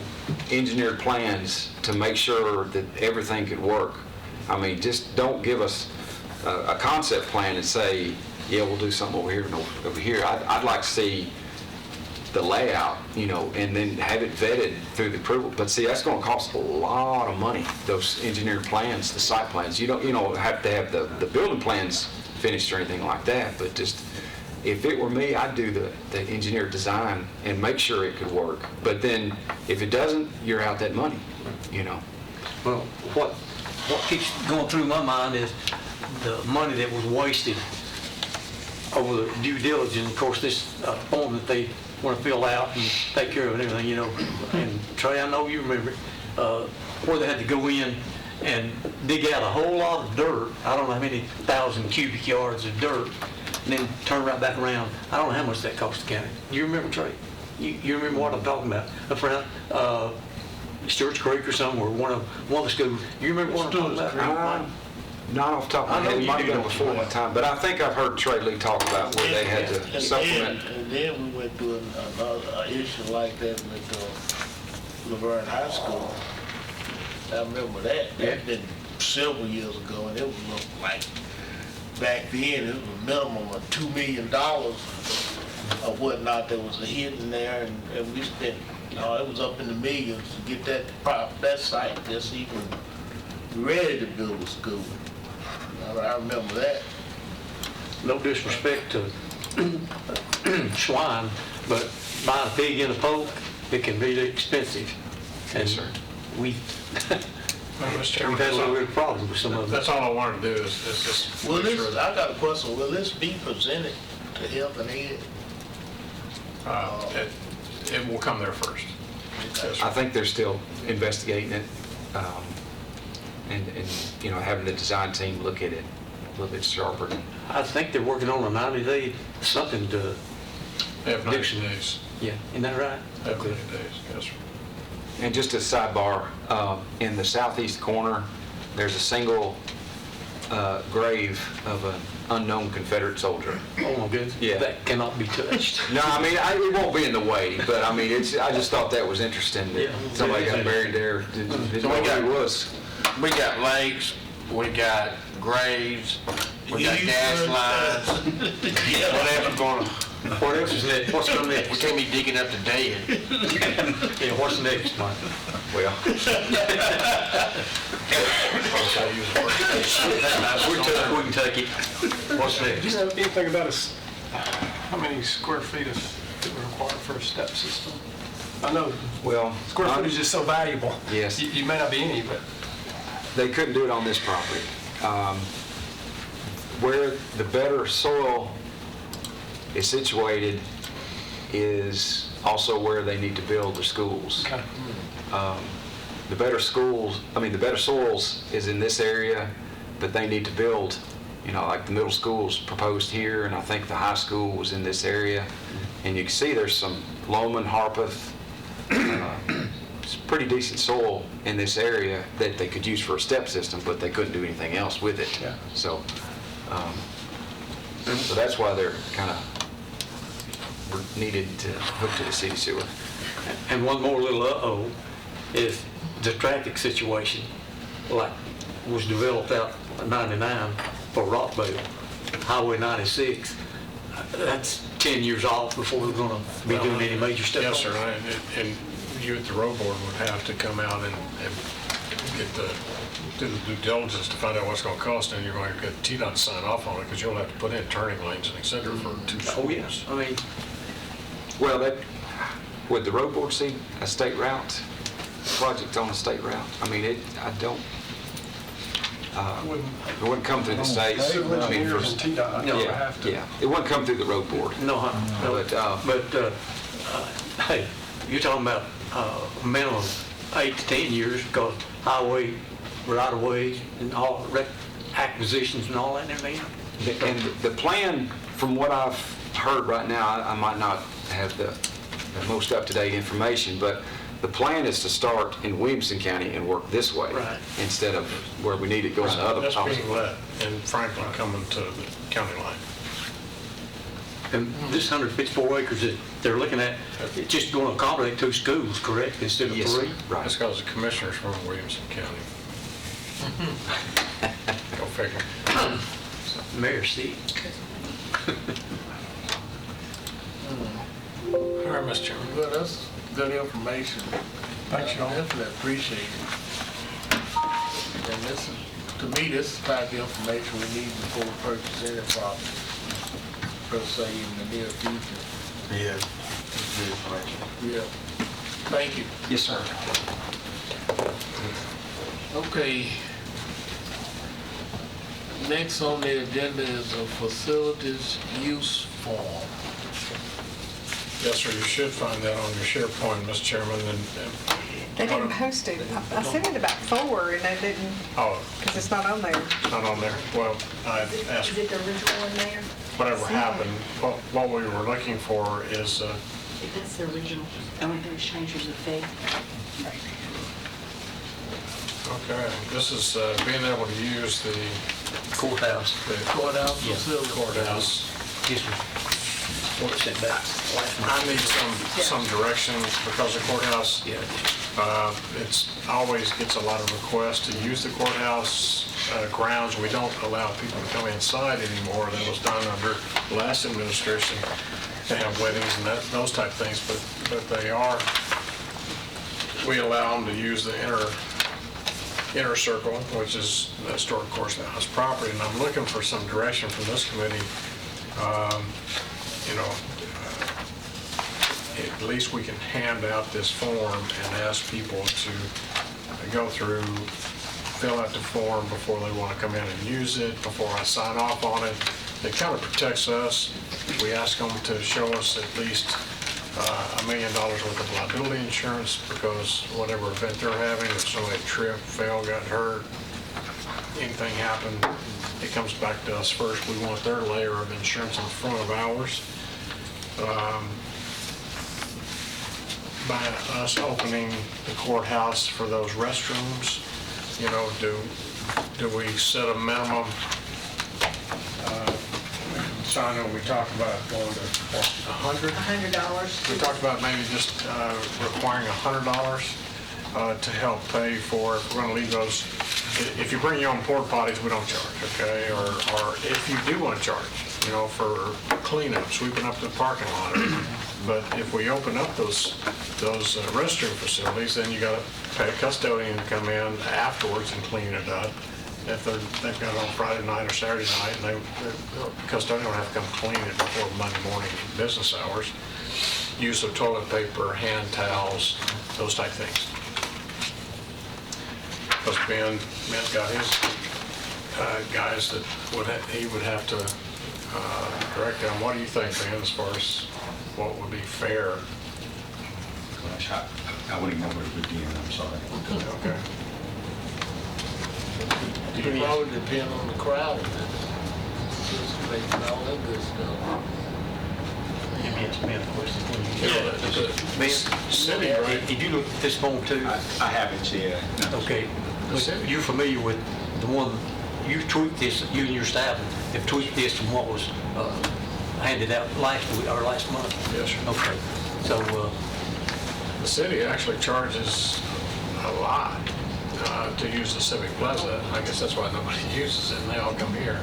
engineered plans to make sure that everything could work. I mean, just don't give us a concept plan and say, yeah, we'll do something over here and over here. I'd like to see the layout, you know, and then have it vetted through the approval. But see, that's going to cost a lot of money, those engineered plans, the site plans. You don't have to have the building plans finished or anything like that, but just, if it were me, I'd do the engineered design and make sure it could work. But then, if it doesn't, you're out that money, you know. Well, what keeps going through my mind is the money that was wasted over the due diligence. Of course, this form that they want to fill out and take care of and everything, you know. And Trey, I know you remember it, where they had to go in and dig out a whole lot of dirt. I don't know how many thousand cubic yards of dirt, and then turn right back around. I don't know how much that cost the county. You remember, Trey? You remember what I'm talking about? Up around Stewart's Creek or somewhere, one of the schools. You remember what I'm talking about? Not off the top of my I know head, it you might have do, been don't before you? my time, but I think I've heard Trey Lee talk about where they had to supplement. And then we went through another issue like that with Laverne High School. I remember that. That's been several years ago, and it was like, back then, it was a minimum of $2 million or whatnot that was hidden there, and we spent, it was up in the millions to get that site just even ready to build a school. I remember that. No disrespect to swine, but buying a pig in a poke, it can be expensive. And Yes, sir. we've Well, Mr. Chairman, had a little bit of problems with some of them. that's all I wanted to do is just Will make this, sure that I got a question, will this be presented to Health and Ed? it will come there first. Yes, sir. I think they're still investigating it, and having the design team look at it a little bit sharper. I think they're working on a 90-day something to, They have 90 days. yeah, isn't that right? They have 90 days, yes, sir. And just a sidebar, in the southeast corner, there's a single grave of an unknown Confederate soldier. Oh my goodness. Yeah. That cannot be touched. No, I mean, it won't be in the way, but I mean, I just thought that was interesting that Yeah. somebody got buried there. Didn't know who it was. We got lakes, we got graves, we got gas lines, whatever's going, What else is next? What's coming we next? can't be digging up the dead. Yeah, what's next, Mike? Well, We can take it. What's Do you next? know anything about how many square feet that were required for a step system? I know well, square footage is so valuable. Yes. You may not be any, but they couldn't do it on this property. Where the better soil is situated is also where they need to build their schools. okay. The better soils is in this area, but they need to build, like the middle school's proposed here, and I think the high school was in this area. And you can see there's some Loman, Harpeth, it's pretty decent soil in this area that they could use for a step system, but they couldn't do anything else with it. Yeah. So that's why they're kind of needed to hook to the city sewer. And one more little uh-oh is the traffic situation, like was developed out at 99 for Rockville, Highway 96. that's 10 years off before we're gonna be doing any major stuff. Yes, sir, and you at the road board would have to come out and do the due diligence to find out what's gonna cost, and you're going to get TDOT to sign off on it, because you'll have to put in turning lanes and et cetera for 2 schools. Oh, yes, I mean, Well, would the road board see a state route, project on a state route? I mean, it wouldn't come through the states. Civil I mean, engineers and TDOT No, never Yeah, have to. yeah. It wouldn't come through the road board. no, But, hey, you're talking about minimum 8 to 10 years, because highway right-of-ways and all acquisitions and all that, I mean. And the plan, from what I've heard right now, I might not have the most up-to-date information, but the plan is to start in Williamson County and work this way. Right. Instead of where we need it going to other That's places. being let, and Franklin coming to the county line. And this 154 acres that they're looking at, it's just going to accommodate 2 schools, correct, instead of 3? Yes, sir. Right. That's because the commissioner's from Williamson County. Go figure. Mayor seat. All right, Mr. Chairman. Well, that's good information. Thanks, y'all. Definitely appreciate it. And this is, to me, this is the type of information we need before we purchase any property, per se, in the near future. Yeah. That's good information. Yeah. Thank you. Yes, sir. Okay. Next on the agenda is a facilities use form. Yes, sir, you should find that on your SharePoint, Mr. Chairman, and They didn't post it. I sent it about 4 and they didn't, oh, because it's not on there. it's not on there. Well, I asked, Is it the original one there? whatever happened, what we were looking for is, If that's the original, the only thing that's changed is the fee. okay, this is being able to use the Courthouse. Courthouse Yeah. facility. courthouse. Yes, sir. What sent back last month. I need some direction, because the courthouse, Yeah. it's always gets a lot of requests to use the courthouse grounds. We don't allow people to come inside anymore. That was done under the last administration to have weddings and those type of things, but we allow them to use the inner circle, which is the historic courthouse property, and I'm looking for some direction from this committee. At least we can hand out this form and ask people to go through, fill out the form before they want to come in and use it, before I sign off on it. It kind of protects us. We ask them to show us at least $1 million worth of liability insurance, because whatever event they're having, if somebody tripped, fell, got hurt, anything happened, it comes back to us first. We want their layer of insurance in front of ours. By us opening the courthouse for those restrooms, do we set a minimum? So I know we talked about going to $100. $100. We talked about maybe just requiring $100 to help pay for, if we're going to leave those, if you bring your own porta potties, we don't charge, okay? Or if you do want to charge, for cleanup, sweeping up the parking lot. But if we open up those restroom facilities, then you got to pay a custodian to come in afterwards and clean it up. If they've got it on Friday night or Saturday night, and the custodian will have to come clean it before Monday morning business hours. Use of toilet paper, hand towels, those type things. Because Ben's got his guys that he would have to direct them. What do you think, Ben, as far as what would be fair? Gosh, I wouldn't know where to begin, I'm sorry. Okay. It probably depend on the crowd and participation and all that good stuff. Let me ask Ben a question. Yeah, Ben, city, right? did you look at this form too? I haven't yet. No. Okay, you're familiar with the one, you tweaked this, you and your staff have tweaked this from what was handed out last week, or last month? Yes, sir. Okay, so, The city actually charges a lot to use the Civic Plaza. I guess that's why nobody uses it, and they all come here.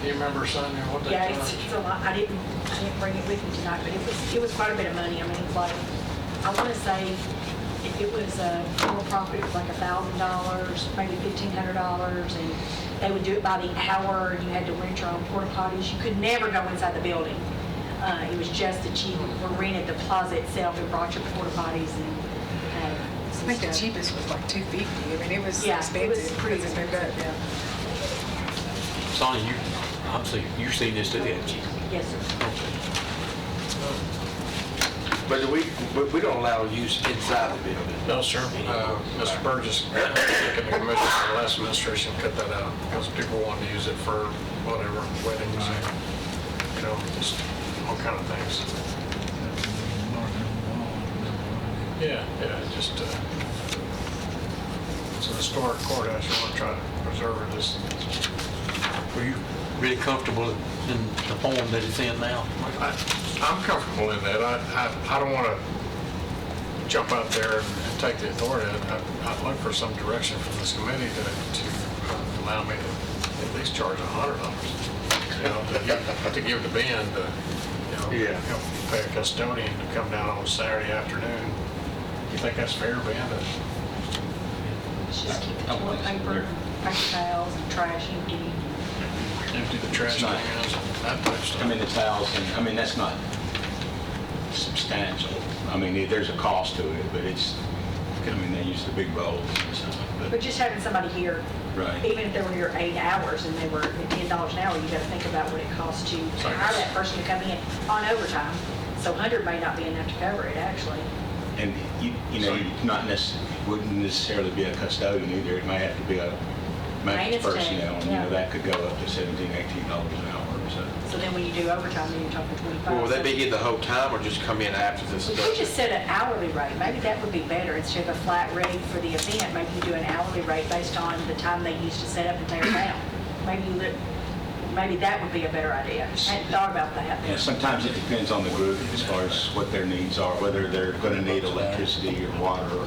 Do you remember, Sonia, what they Yeah, charged? it's a lot. I didn't bring it with me tonight, but it was quite a bit of money. I mean, like, I want to say if it was a rural property, it was like $1,000, maybe $1,500, and they would do it by the hour, and you had to rent your own porta potties. You could never go inside the building. It was just that you rented the plaza itself and brought your porta potties and I think the cheapest was like $250. I mean, it was Yeah, expensive. it was pretty because it's been expensive, done. yeah. Sonia, you've seen this too, haven't you? Yes, sir. But we don't allow use inside the building. No, sir. Mr. Burgess, in the commission, the last administration cut that out because people wanted to use it for whatever, weddings and, just all kind of things. Yeah, just, it's an historic courthouse. You want to try to preserve it as. Were you really comfortable in the form that it's in now? I'm comfortable in that. I don't want to jump out there and take the authority. I'd look for some direction from this committee to allow me to at least charge $100. To give the band, pay a custodian to come down on Saturday afternoon. You think that's fair, band? Let's just keep the toilet paper, paper towels, and trash empty. Empty the trash It's not- cans, that type of stuff. I mean, the towels, that's not substantial. I mean, there's a cost to it, but they use the big bowls and stuff. But just having somebody here, Right. even if they were here 8 hours and they were at $10 an hour, you got to think about what it costs to hire that person to come in on overtime. So 100 may not be enough to cover it, actually. And wouldn't necessarily be a custodian either. It may have to be a maintenance Maintenance tech, personnel. And, yeah. that could go up to $17, $18 an hour. So then when you do overtime, then you're talking 25. Well, would they be here the whole time or just come in after this? We could just set an hourly rate. Maybe that would be better. Instead of a flat rate for the event, maybe you do an hourly rate based on the time they used to set up and tear down. Maybe that would be a better idea. I hadn't thought about that. Yeah, sometimes it depends on the group as far as what their needs are, whether they're going to need electricity or water or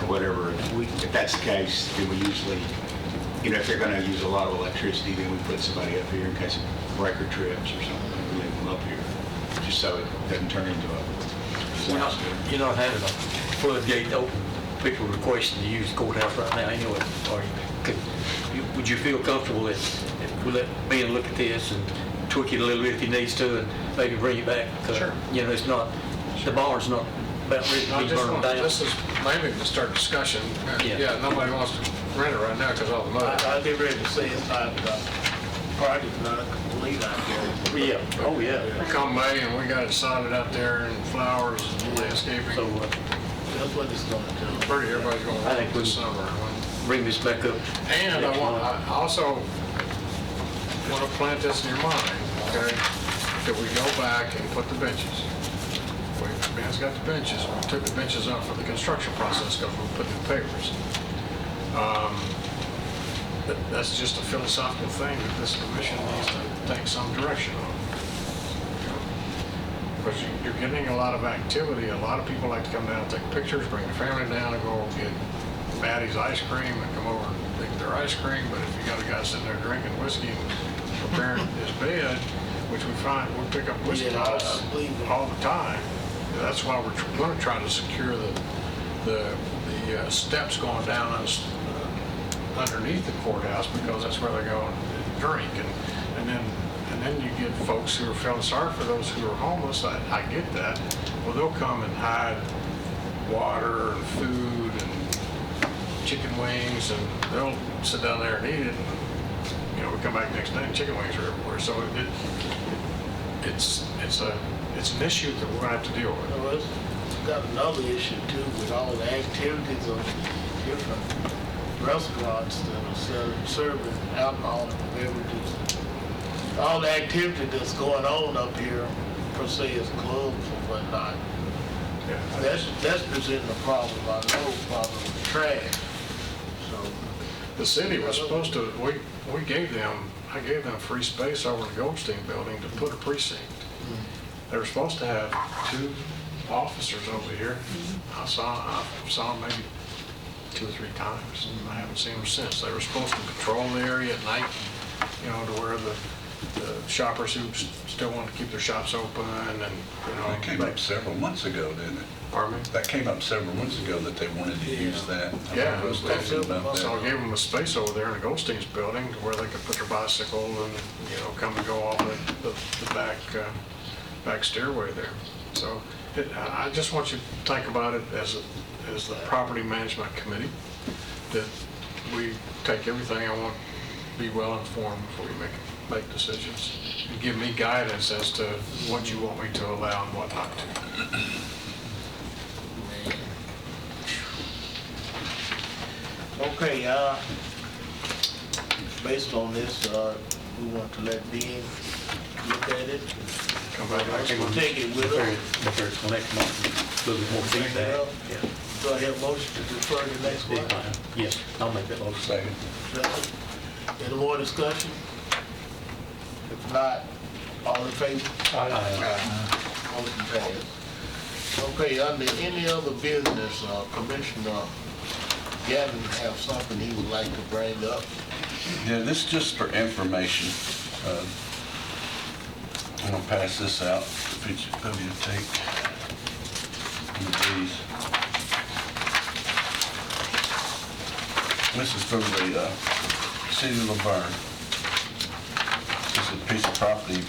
whatever. If that's the case, then we usually, if they're going to use a lot of electricity, then we put somebody up here in case of breaker trips or something. We leave them up here, just so it doesn't turn into a disaster. You're not having a floodgate open, people requesting to use the courthouse right now anyway. Would you feel comfortable if we let Ben look at this and tweak it a little bit if he needs to and maybe bring it back? Sure. It's not, the barn's not about ready to be burned down. This is maybe to start discussion. Yeah. Nobody wants to rent it right now because all the money. I'd be ready to say it's not, party's not complete out there. Yeah, oh yeah. Come May and we got it sodded out there and flowers and landscaping. So That's what it's gonna do. Pretty, everybody's going to I want think it we- this summer. bring this back up. And I also want to plant this in your mind, okay? That we go back and put the benches. Ben's got the benches. We took the benches out for the construction process because we put new papers. That's just a philosophical thing that this commission needs to take some direction on. Because you're getting a lot of activity. A lot of people like to come down and take pictures, bring their family down and go get Maddie's ice cream and come over and drink their ice cream. But if you got a guy sitting there drinking whiskey and preparing his bed, which we pick up whiskey Yeah, bottles I believe it. all the time. That's why we're going to try to secure the steps going down underneath the courthouse, because that's where they go and drink. And then you get folks who are feeling sorry for those who are homeless. I get that. Well, they'll come and hide water and food and chicken wings, and they'll sit down there and eat it. And, we come back next day and chicken wings are everywhere. So it's an issue that we're going to have to deal with. Well, it's got another issue too with all the activities of different restaurants that are serving alcohol and beverages. All the activity that's going on up here, per se, is clubs and whatnot. Yeah. That's presenting a problem, I know, problem with trash. So, The city was supposed to, I gave them free space over in the Goldstein building to put a precinct. They were supposed to have 2 officers over here. I saw them maybe 2 or 3 times. I haven't seen them since. They were supposed to patrol the area at night, to where the shoppers who still want to keep their shops open and, That came up several months ago, didn't it? Pardon me? That came up several months ago that they wanted to use that. I Yeah, remember us talking about so I that. gave them a space over there in the Goldstein's building where they could put their bicycle and, come and go off the back stairway there. So I just want you to think about it as the property management committee, that we take everything. I want to be well informed before we make decisions. You give me guidance as to what you want me to allow and what not to. Okay, based on this, we want to let Dean look at it. Come back next We'll month. take it with us. Defer it till next month, a little bit more feedback. Yeah. Do I have a motion to defer to next month? Yes, I'll make that motion. Second. Second. Any more discussion? If not, all in favor? Motion passed. Okay, under any other business, Commissioner Gavin have something he would like to bring up. Yeah, this is just for information. I'm gonna pass this out. If each of you take one of these. This is for the city of Laverne. This is a piece of property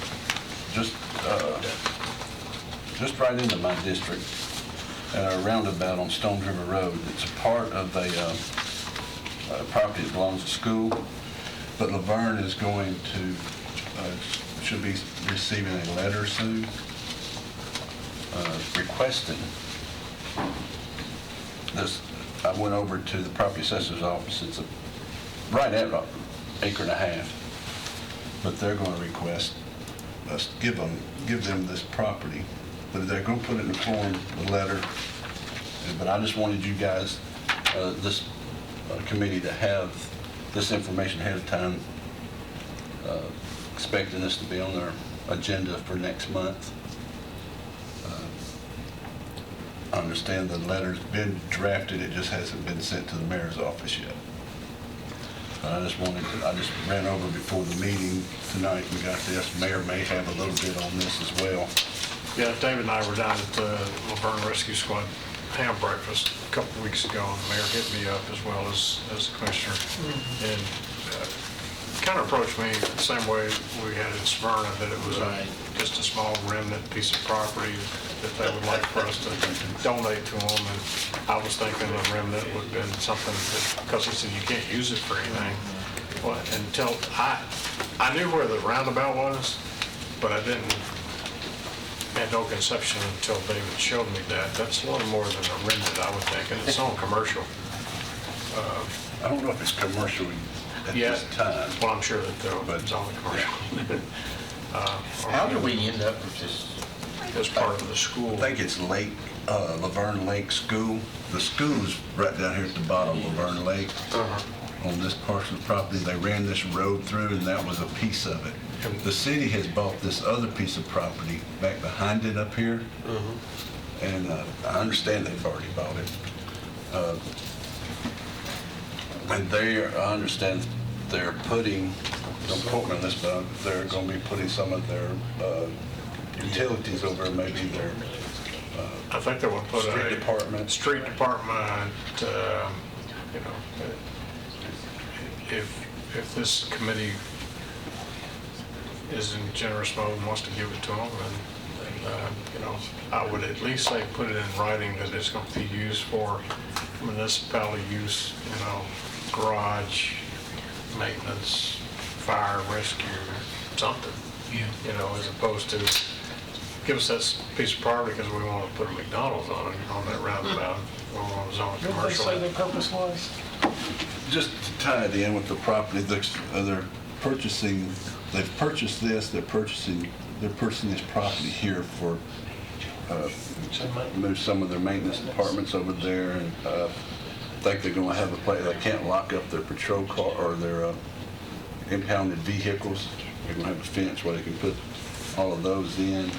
just right into my district at a roundabout on Stones River Road. It's a part of a property that belongs to school, but Laverne is going to, should be receiving a letter soon requesting this. I went over to the property assessor's office. It's right at an acre and a half, but they're going to request us give them this property, but they're going to put it in the form of a letter. But I just wanted you guys, this committee, to have this information ahead of time, expecting this to be on their agenda for next month. I understand the letter's been drafted, it just hasn't been sent to the mayor's office yet. I just ran over before the meeting tonight and got this. Mayor may have a little bit on this as well. Yeah, David and I were down at the Laverne Rescue Squad ham breakfast a couple of weeks ago, and the mayor hit me up as well as the commissioner, and kind of approached me the same way we had in Smyrna, that it was just a small remnant piece of property that they would like for us to donate to them. And I was thinking the remnant would have been something that, because he said you can't use it for anything. Well, until I knew where the roundabout was, but I had no conception until David showed me that. That's a little more than a remnant, I would think, and it's on commercial. I don't know if it's commercial at this time. Well, I'm sure that it's on the commercial. How do we end up with this? As part of the school. I think it's Laverne Lake School. The school's right down here at the bottom of Laverne Lake. On this parcel of property, they ran this road through, and that was a piece of it. The city has bought this other piece of property back behind it up here, and I understand they've already bought it. And I understand they're putting, don't quote me on this, but they're going to be putting some of their utilities over, maybe their I think they want to put street department. Street department, if this committee is in generous mode and wants to give it to them, and I would at least say put it in writing that it's going to be used for municipality use, garage, maintenance, fire, rescue, something. As opposed to give us that piece of property because we want to put a McDonald's on it, on that roundabout, or on zone commercial. What did they say their purpose was? Just to tie it in with the property, they've purchased this, they're purchasing this property here for, move some of their maintenance departments over there, and I think they're gonna have a place, they can't lock up their patrol car or their impounded vehicles. They're gonna have a fence where they can put all of those in.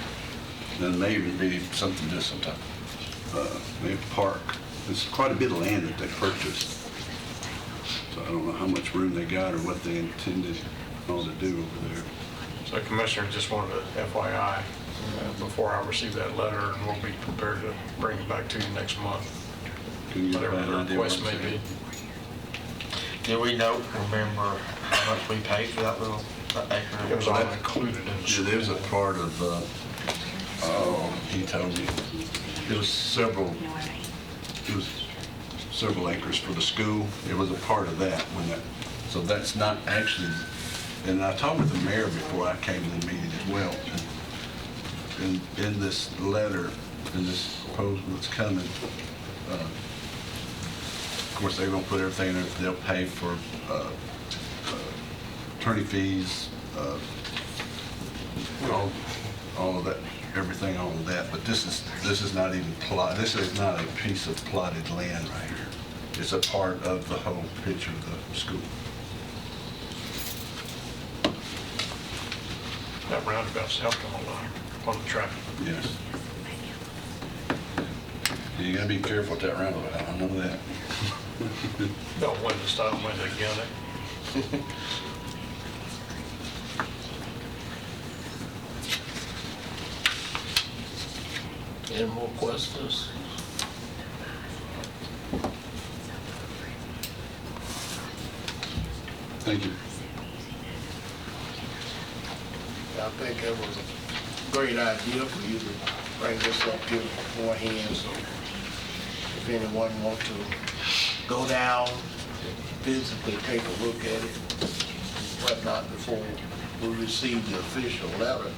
Then maybe be something, just some type of, maybe park. It's quite a bit of land that they purchased. So I don't know how much room they got or what they intended all to do over there. So Commissioner, just wanted to FYI, before I receive that letter, and we'll be prepared to bring it back to you next month, Can you give whatever an the idea request what may I'm be. Do we remember how much we paid for that little acre? It was all included in the. Yeah, there's a part of, he told me, it was several acres for the school. It was a part of that so that's not actually, and I talked with the mayor before I came to the meeting as well. And in this letter, in this proposal that's coming, of course, they're gonna put everything in there. They'll pay for attorney fees, all of that, everything, all of that. But this is not even this is not a piece of plotted land right here. It's a part of the whole picture of the school. That roundabout's helped them a lot on the traffic. Yes. You gotta be careful with that roundabout, I know that. Don't win the style, win the gun. Any more questions? Thank you. I think it was a great idea for you to bring this up here beforehand, so if anyone wants to go down, physically take a look at it, whatnot, before we receive the official letter,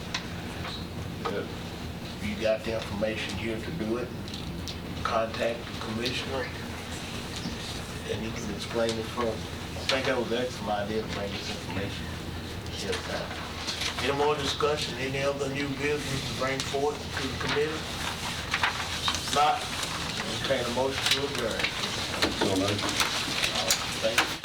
you got the information here to do it, contact the commissioner, and he can explain it further. I think that was an excellent idea to bring this information here tonight. Any more discussion, any other new business to bring forward to the committee? Not, entertain a motion to adjourn. So, Thank you.